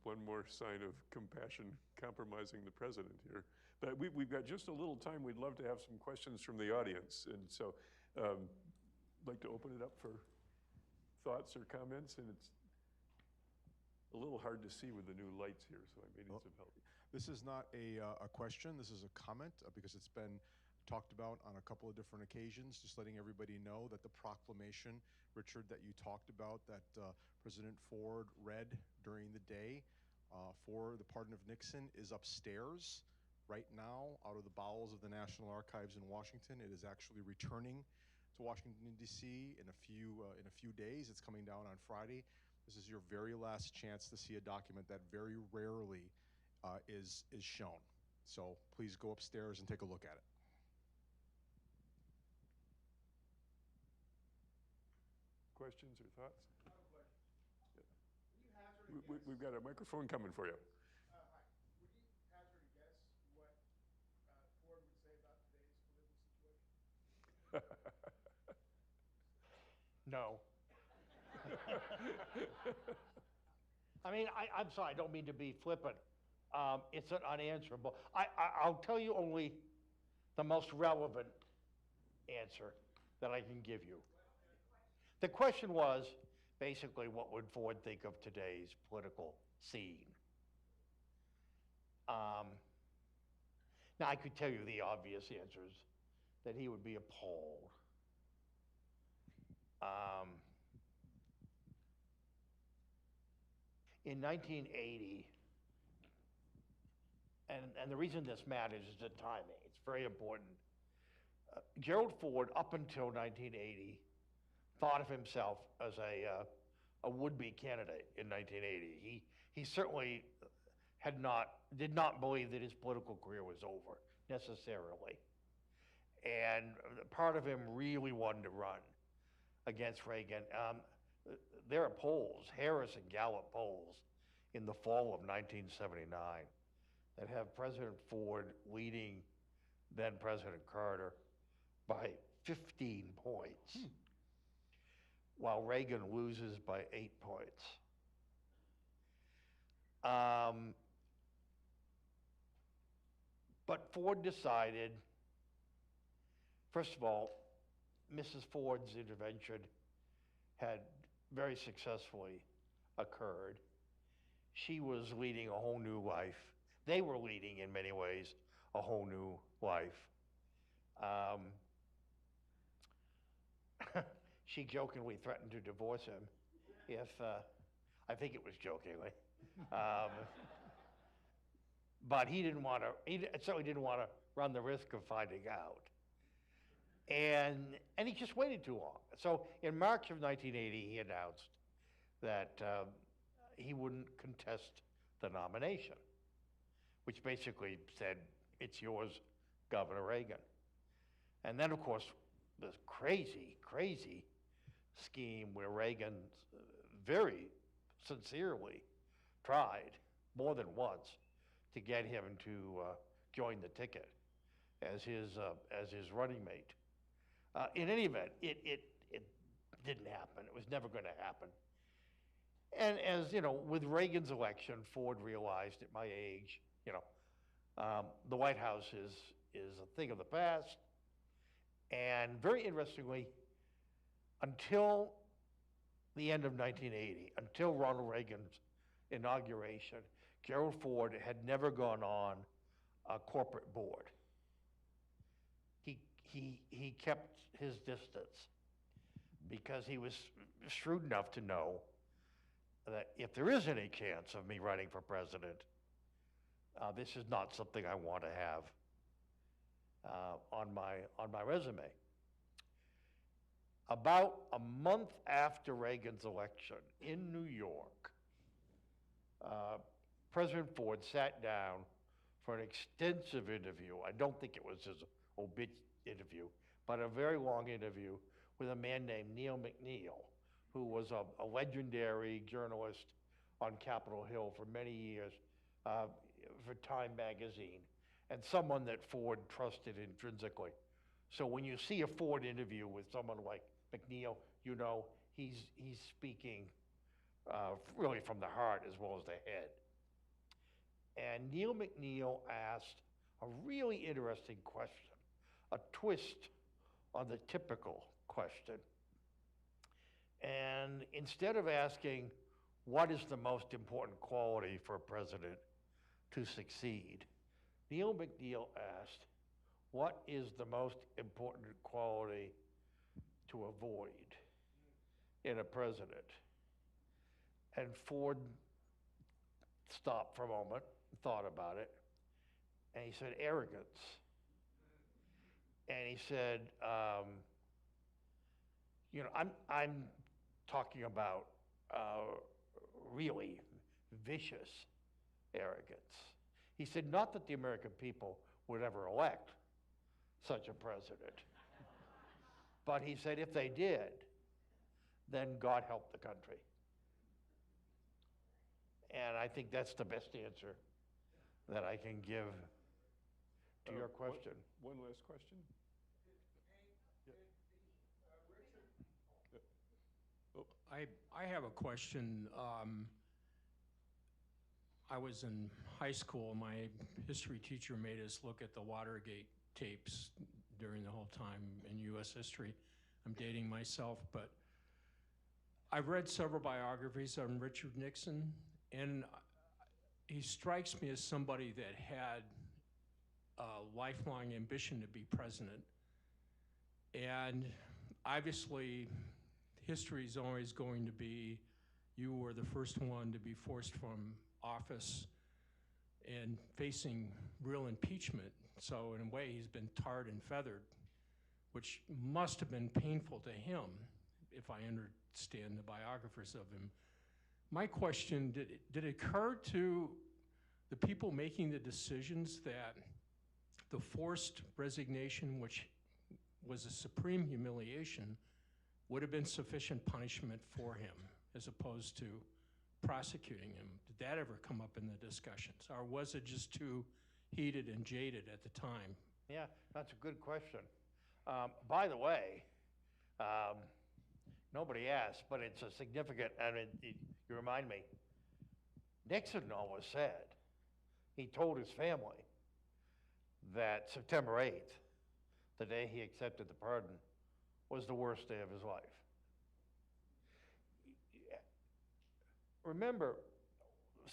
One more sign of compassion compromising the president here. But we've got just a little time. We'd love to have some questions from the audience. And so I'd like to open it up for thoughts or comments. And it's a little hard to see with the new lights here, so I may need some help. This is not a question, this is a comment because it's been talked about on a couple of different occasions, just letting everybody know that the proclamation, Richard, that you talked about, that President Ford read during the day for the pardon of Nixon is upstairs right now out of the bowels of the National Archives in Washington. It is actually returning to Washington, D.C. in a few days. It's coming down on Friday. This is your very last chance to see a document that very rarely is shown. So please go upstairs and take a look at it. Questions or thoughts? Yeah. We've got a microphone coming for you. Hi. Would you hazard a guess what Ford would say about today's political situation? No. I mean, I'm sorry, I don't mean to be flippant. It's unanswerable. I'll tell you only the most relevant answer that I can give you. The question was basically, what would Ford think of today's political scene? Now, I could tell you the obvious answers, that he would be appalled. In 1980, and the reason this matters is the timing. It's very important. Gerald Ford, up until 1980, thought of himself as a would-be candidate in 1980. He certainly did not believe that his political career was over necessarily, and part of him really wanted to run against Reagan. There are polls, Harris and Gallup polls, in the fall of 1979 that have President Ford leading then President Carter by 15 points, while Reagan loses by 8 points. But Ford decided, first of all, Mrs. Ford's intervention had very successfully occurred. She was leading a whole new life. They were leading, in many ways, a whole new life. She jokingly threatened to divorce him if, I think it was jokingly. But he didn't want to, he certainly didn't want to run the risk of finding out. And he just waited too long. So in March of 1980, he announced that he wouldn't contest the nomination, which basically said, it's yours, Governor Reagan. And then, of course, this crazy, crazy scheme where Reagan very sincerely tried more than once to get him to join the ticket as his running mate. In any event, it didn't happen. It was never going to happen. And as you know, with Reagan's election, Ford realized at my age, the White House is a thing of the past. And very interestingly, until the end of 1980, until Ronald Reagan's inauguration, Gerald Ford had never gone on a corporate board. He kept his distance because he was shrewd enough to know that if there is any chance of me running for president, this is not something I want to have on my resume. About a month after Reagan's election in New York, President Ford sat down for an extensive interview. I don't think it was his obit interview, but a very long interview with a man named Neil McNeil, who was a legendary journalist on Capitol Hill for many years for Time magazine, and someone that Ford trusted intrinsically. So when you see a Ford interview with someone like McNeil, you know he's speaking really from the heart as well as the head. And Neil McNeil asked a really interesting question, a twist on the typical question. And instead of asking, what is the most important quality for a president to succeed, Neil McNeil asked, what is the most important quality to avoid in a president? And Ford stopped for a moment, thought about it, and he said, arrogance. And he said, I'm talking about really vicious arrogance. He said, not that the American people would ever elect such a president, but he said if they did, then God help the country. And I think that's the best answer that I can give to your question. One last question. I have a question. I was in high school. My history teacher made us look at the Watergate tapes during the whole time in U.S. history. I'm dating myself, but I've read several biographies on Richard Nixon, and he strikes me as somebody that had a lifelong ambition to be president. And obviously, history is always going to be, you were the first one to be forced from office and facing real impeachment. So in a way, he's been tarred and feathered, which must have been painful to him, if I understand the biographers of him. My question, did it occur to the people making the decisions that the forced resignation, which was a supreme humiliation, would have been sufficient punishment for him as opposed to prosecuting him? Did that ever come up in the discussions? Or was it just too heated and jaded at the time? Yeah, that's a good question. By the way, nobody asked, but it's a significant, and you remind me, Nixon always said, he told his family that September 8th, the day he accepted the pardon, was the worst day of his life. Remember,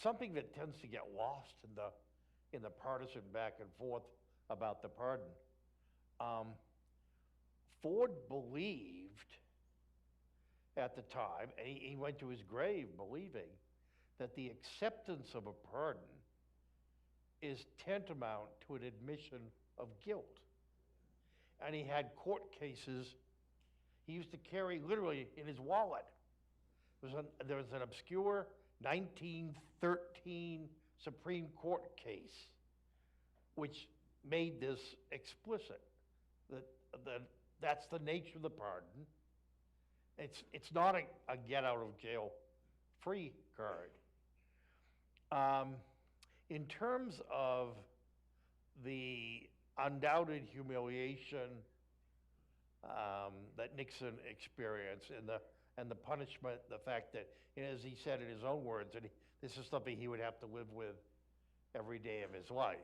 something that tends to get lost in the partisan back and forth about the pardon, Ford believed at the time, and he went to his grave believing, that the acceptance of a pardon is tantamount to an admission of guilt. And he had court cases he used to carry literally in his wallet. There was an obscure 1913 Supreme Court case which made this explicit, that's the nature of the pardon. It's not a get out of jail free card. In terms of the undoubted humiliation that Nixon experienced and the punishment, the fact that, as he said in his own words, and this is something he would have to live with every day of his life.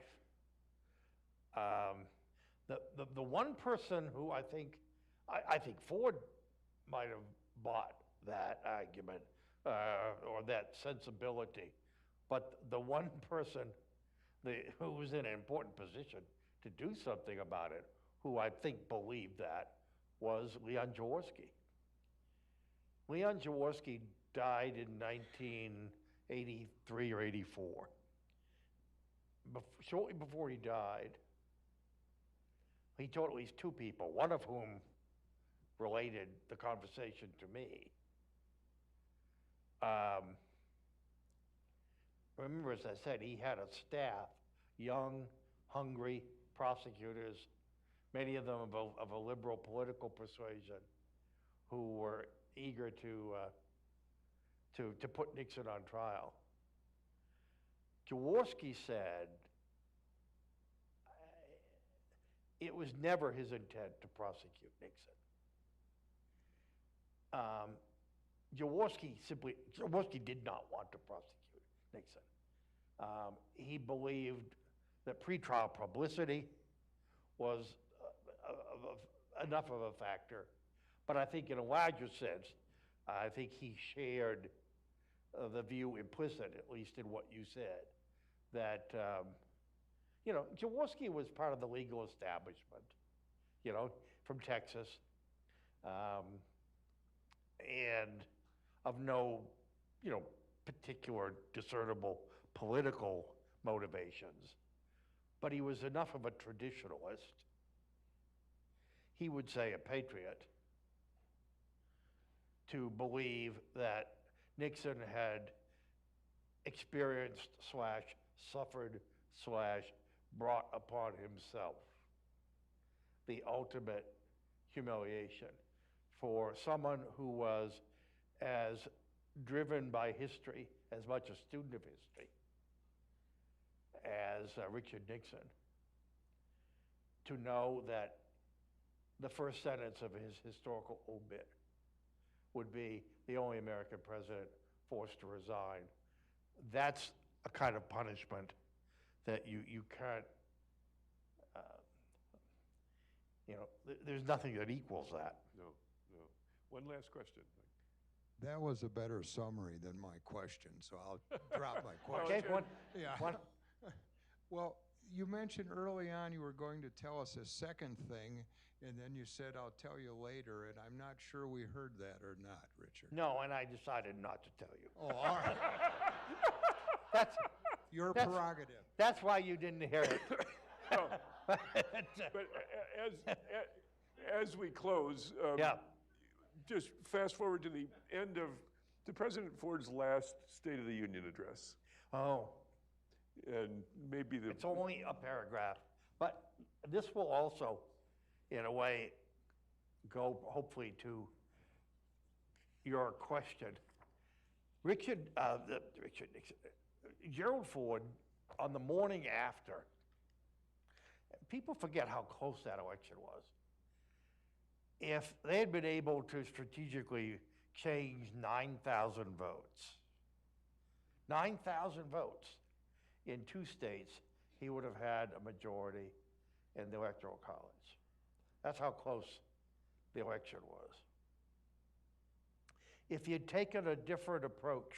The one person who I think Ford might have bought that argument or that sensibility, but the one person who was in an important position to do something about it, who I think believed that, was Leon Jaworski. Leon Jaworski died in 1983 or 84. Shortly before he died, he told at least two people, one of whom related the conversation to me. Remember, as I said, he had a staff, young, hungry prosecutors, many of them of a liberal political persuasion, who were eager to put Nixon on trial. Jaworski said it was never his intent to prosecute Nixon. Jaworski did not want to prosecute Nixon. He believed that pretrial publicity was enough of a factor. But I think in a larger sense, I think he shared the view implicit, at least in what you said, that, Jaworski was part of the legal establishment, from Texas, and of no, particular discernible political motivations. But he was enough of a traditionalist, he would say a patriot, to believe that Nixon had experienced / suffered / brought upon himself the ultimate humiliation for someone who was as driven by history, as much a student of history, as Richard Nixon, to know that the first sentence of his historical obit would be the only American president forced to resign. That's a kind of punishment that you can't, there's nothing that equals that. No. One last question. That was a better summary than my question, so I'll drop my Okay, question. one. Yeah. Well, you mentioned early on you were going to tell us a second thing, and then you said, I'll tell you later, and I'm not sure we heard that or not, Richard. No, and I decided not to tell you. Oh, all right. That's Your That's- prerogative. That's why you didn't hear it. No. But as we close, Yeah. just fast forward to the end of President Ford's last State of the Union address, Oh, and maybe it's only a paragraph, but this will also, in a way, go hopefully to your question. Richard Nixon, Gerald Ford, on the morning after, people forget how close that election was. If they had been able to strategically change 9,000 votes, 9,000 votes in 2 states, he would have had a majority in the Electoral College. That's how close the election was. If you'd taken a different approach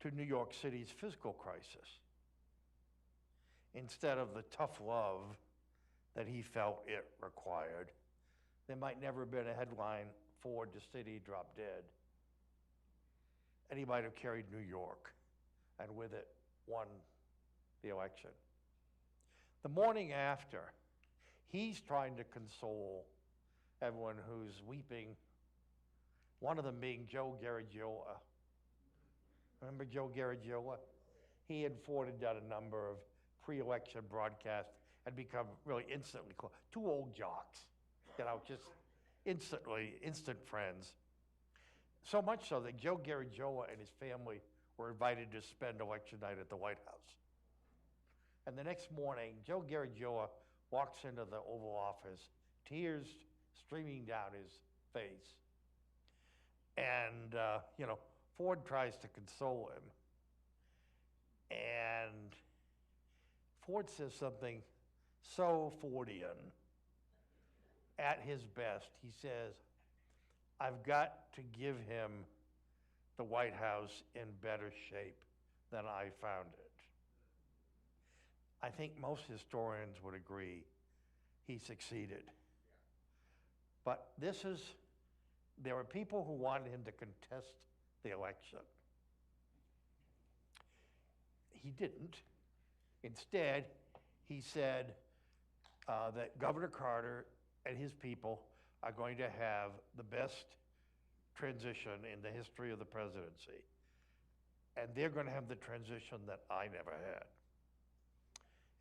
to New York City's fiscal crisis, instead of the tough love that he felt it required, there might never have been a headline, Ford, the city dropped dead. And he might have carried New York, and with it, won the election. The morning after, he's trying to console everyone who's weeping, one of them being Joe Garagiola. Remember Joe Garagiola? He and Ford had done a number of pre-election broadcasts and become really instantly close. 2 old jocks, just instant friends. So much so that Joe Garagiola and his family were invited to spend election night at the White House. And the next morning, Joe Garagiola walks into the Oval Office, tears streaming down his face. And, Ford tries to console him. And Ford says something so Fordian. At his best, he says, I've got to give him the White House in better shape than I found it. I think most historians would agree he succeeded. But there were people who wanted him to contest the election. He didn't. Instead, he said that Governor Carter and his people are going to have the best transition in the history of the presidency. And they're going to have the transition that I never had.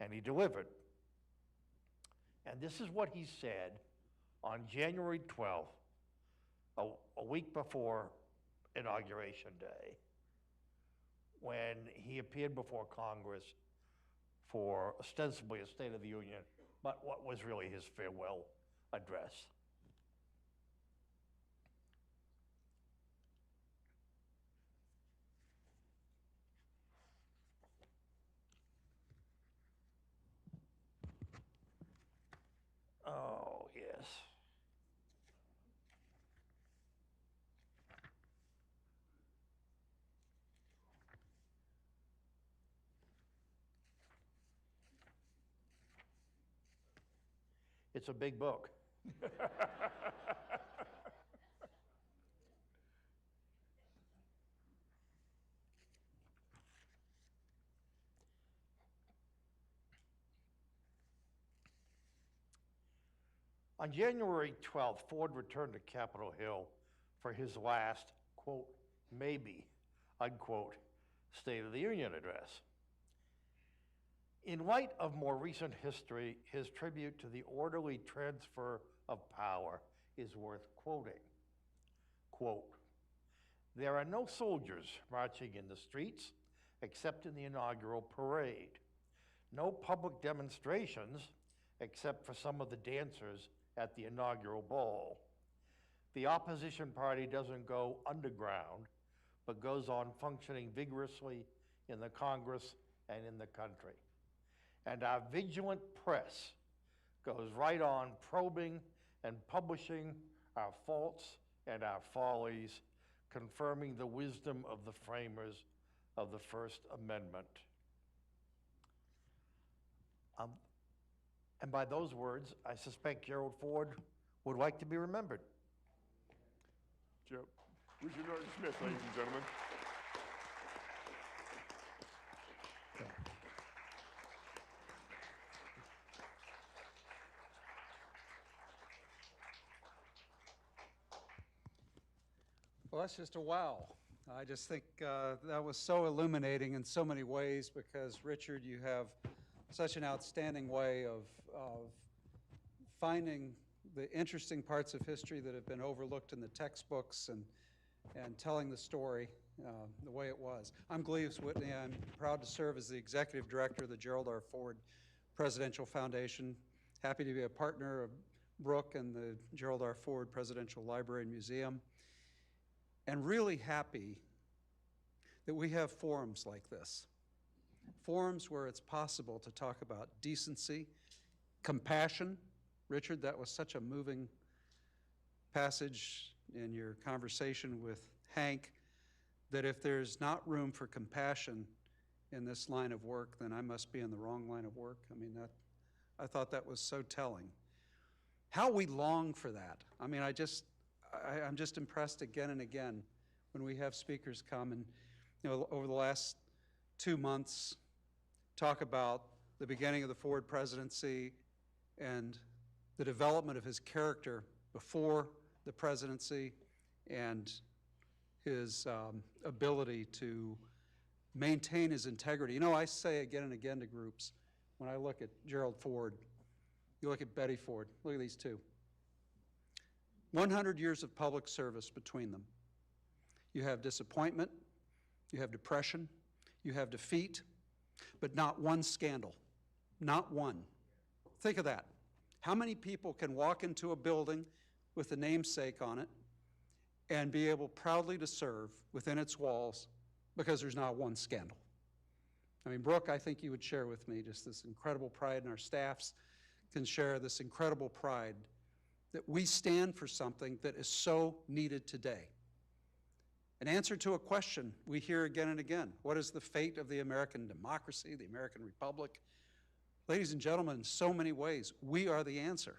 And he delivered. And this is what he said on January 12th, a week before Inauguration Day, when he appeared before Congress for ostensibly a State of the Union, but what was really his farewell address. Oh, yes. It's a big book. On January 12th, Ford returned to Capitol Hill for his last, quote, maybe, unquote, State of the Union address. In light of more recent history, his tribute to the orderly transfer of power is worth quoting. Quote, there are no soldiers marching in the streets except in the inaugural parade. No public demonstrations except for some of the dancers at the inaugural ball. The opposition party doesn't go underground, but goes on functioning vigorously in the Congress and in the country. And our vigilant press goes right on probing and publishing our faults and our follies, confirming the wisdom of the framers of the First Amendment. And by those words, I suspect Gerald Ford would like to be remembered. Joe. Richard Norton Smith, ladies and gentlemen. Well, that's just a wow. I just think that was so illuminating in so many ways because, Richard, you have such an outstanding way of finding the interesting parts of history that have been overlooked in the textbooks and telling the story the way it was. I'm Gleaves Whitney. I'm proud to serve as the executive director of the Gerald R. Ford Presidential Foundation. Happy to be a partner of Brooke and the Gerald R. Ford Presidential Library and Museum. And really happy that we have forums like this. Forums where it's possible to talk about decency, compassion. Richard, that was such a moving passage in your conversation with Hank, that if there's not room for compassion in this line of work, then I must be in the wrong line of work. I mean, I thought that was so telling. How we long for that. I mean, I'm just impressed again and again when we have speakers come and, you know, over the last 2 months, talk about the beginning of the Ford presidency and the development of his character before the presidency and his ability to maintain his integrity. You know, I say again and again to groups, when I look at Gerald Ford, you look at Betty Ford, look at these two. 100 years of public service between them. You have disappointment, you have depression, you have defeat, but not one scandal, not one. Think of that. How many people can walk into a building with a namesake on it and be able proudly to serve within its walls because there's not one scandal? I mean, Brooke, I think you would share with me just this incredible pride, and our staffs can share this incredible pride that we stand for something that is so needed today. An answer to a question we hear again and again. What is the fate of the American democracy, the American republic? Ladies and gentlemen, in so many ways, we are the answer.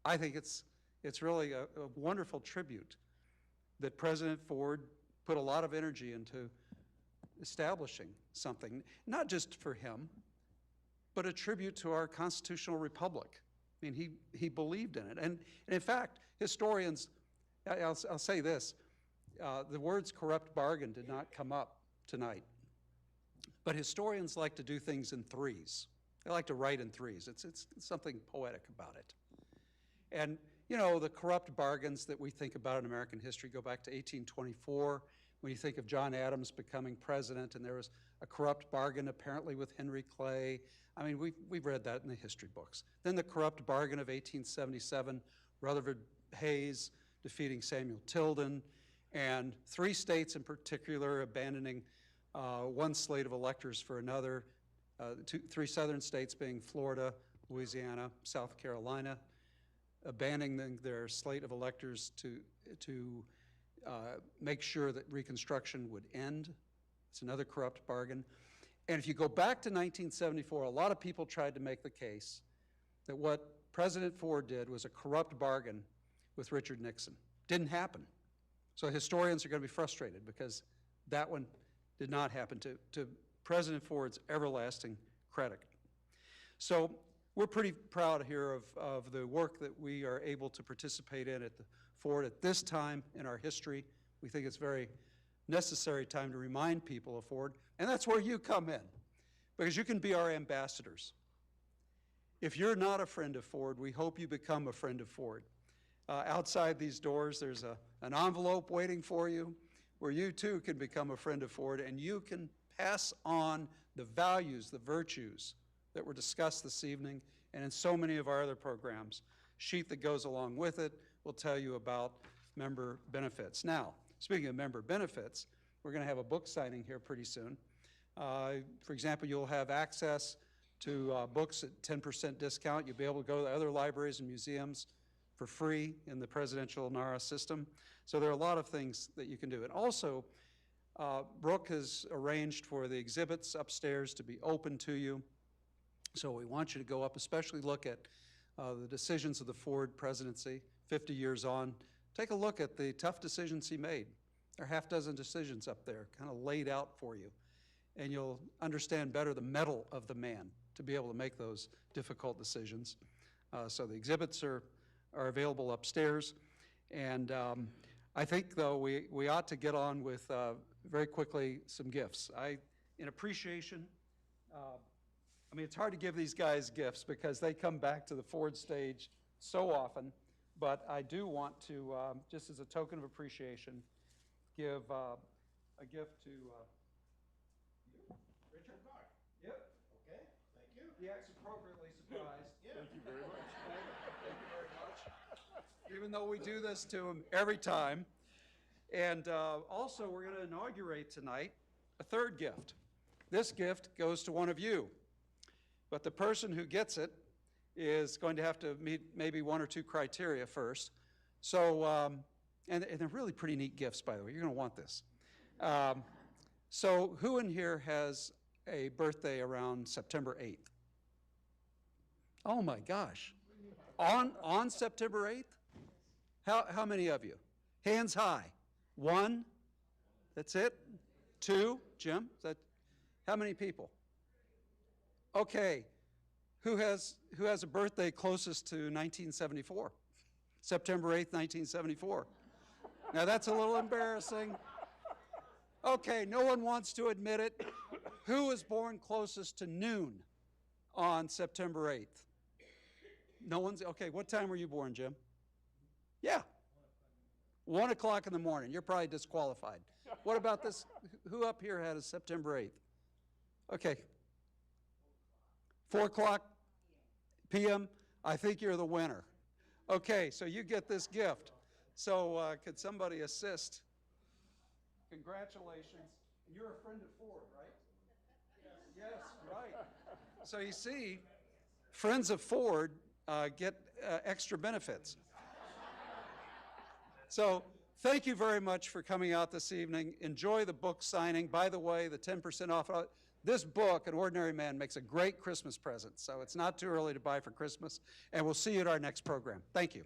I think it's really a wonderful tribute that President Ford put a lot of energy into establishing something, not just for him, but a tribute to our constitutional republic. I mean, he believed in it. And in fact, historians, I'll say this, the words corrupt bargain did not come up tonight. But historians like to do things in threes. They like to write in threes. It's something poetic about it. And, you know, the corrupt bargains that we think about in American history go back to 1824, when you think of John Adams becoming president, and there was a corrupt bargain apparently with Henry Clay. I mean, we've read that in the history books. Then the corrupt bargain of 1877, Rutherford Hayes defeating Samuel Tilden, and 3 states in particular abandoning one slate of electors for another, 3 southern states being Florida, Louisiana, South Carolina, abandoning their slate of electors to make sure that Reconstruction would end. It's another corrupt bargain. And if you go back to 1974, a lot of people tried to make the case that what President Ford did was a corrupt bargain with Richard Nixon. Didn't happen. So historians are going to be frustrated because that one did not happen, to President Ford's everlasting credit. So we're pretty proud here of the work that we are able to participate in at the Ford at this time in our history. We think it's very necessary time to remind people of Ford, and that's where you come in, because you can be our ambassadors. If you're not a friend of Ford, we hope you become a friend of Ford. Outside these doors, there's an envelope waiting for you where you too can become a friend of Ford, and you can pass on the values, the virtues that were discussed this evening and in so many of our other programs. Sheet that goes along with it will tell you about member benefits. Now, speaking of member benefits, we're going to have a book signing here pretty soon. For example, you'll have access to books at 10% discount. You'll be able to go to other libraries and museums for free in the presidential NARA system. So there are a lot of things that you can do. And also, Brooke has arranged for the exhibits upstairs to be open to you. So we want you to go up, especially look at the decisions of the Ford presidency, 50 years on. Take a look at the tough decisions he made. There are half dozen decisions up there kind of laid out for you. And you'll understand better the mettle of the man to be able to make those difficult decisions. So the exhibits are available upstairs. And I think, though, we ought to get on with, very quickly, some gifts. In appreciation, I mean, it's hard to give these guys gifts because they come back to the Ford stage so often, but I do want to, just as a token of appreciation, give a gift to Richard. Yep. Okay, thank you. He acts appropriately surprised. Thank you very much. Thank you very much. Even though we do this to him every time. And also, we're going to inaugurate tonight a third gift. This gift goes to one of you, but the person who gets it is going to have to meet maybe one or two criteria first. So, and they're really pretty neat gifts, by the way. You're going to want this. So who in here has a birthday around September 8th? Oh my gosh. On September 8th? How many of you? Hands high. One? That's it? Two? Jim? How many people? Okay. Who has a birthday closest to 1974? September 8th, 1974. Now that's a little embarrassing. Okay, no one wants to admit it. Who was born closest to noon on September 8th? No one's, okay, what time were you born, Jim? Yeah. 1 o'clock in the morning. You're probably disqualified. What about this? Who up here had a September 8th? Okay. 4 o'clock p.m.? I think you're the winner. Okay, so you get this gift. So could somebody assist? Congratulations. You're a friend of Ford, right? Yes, right. So you see, friends of Ford get extra benefits. So thank you very much for coming out this evening. Enjoy the book signing. By the way, the 10% off. This book, An Ordinary Man, makes a great Christmas present. So it's not too early to buy for Christmas. And we'll see you at our next program. Thank you.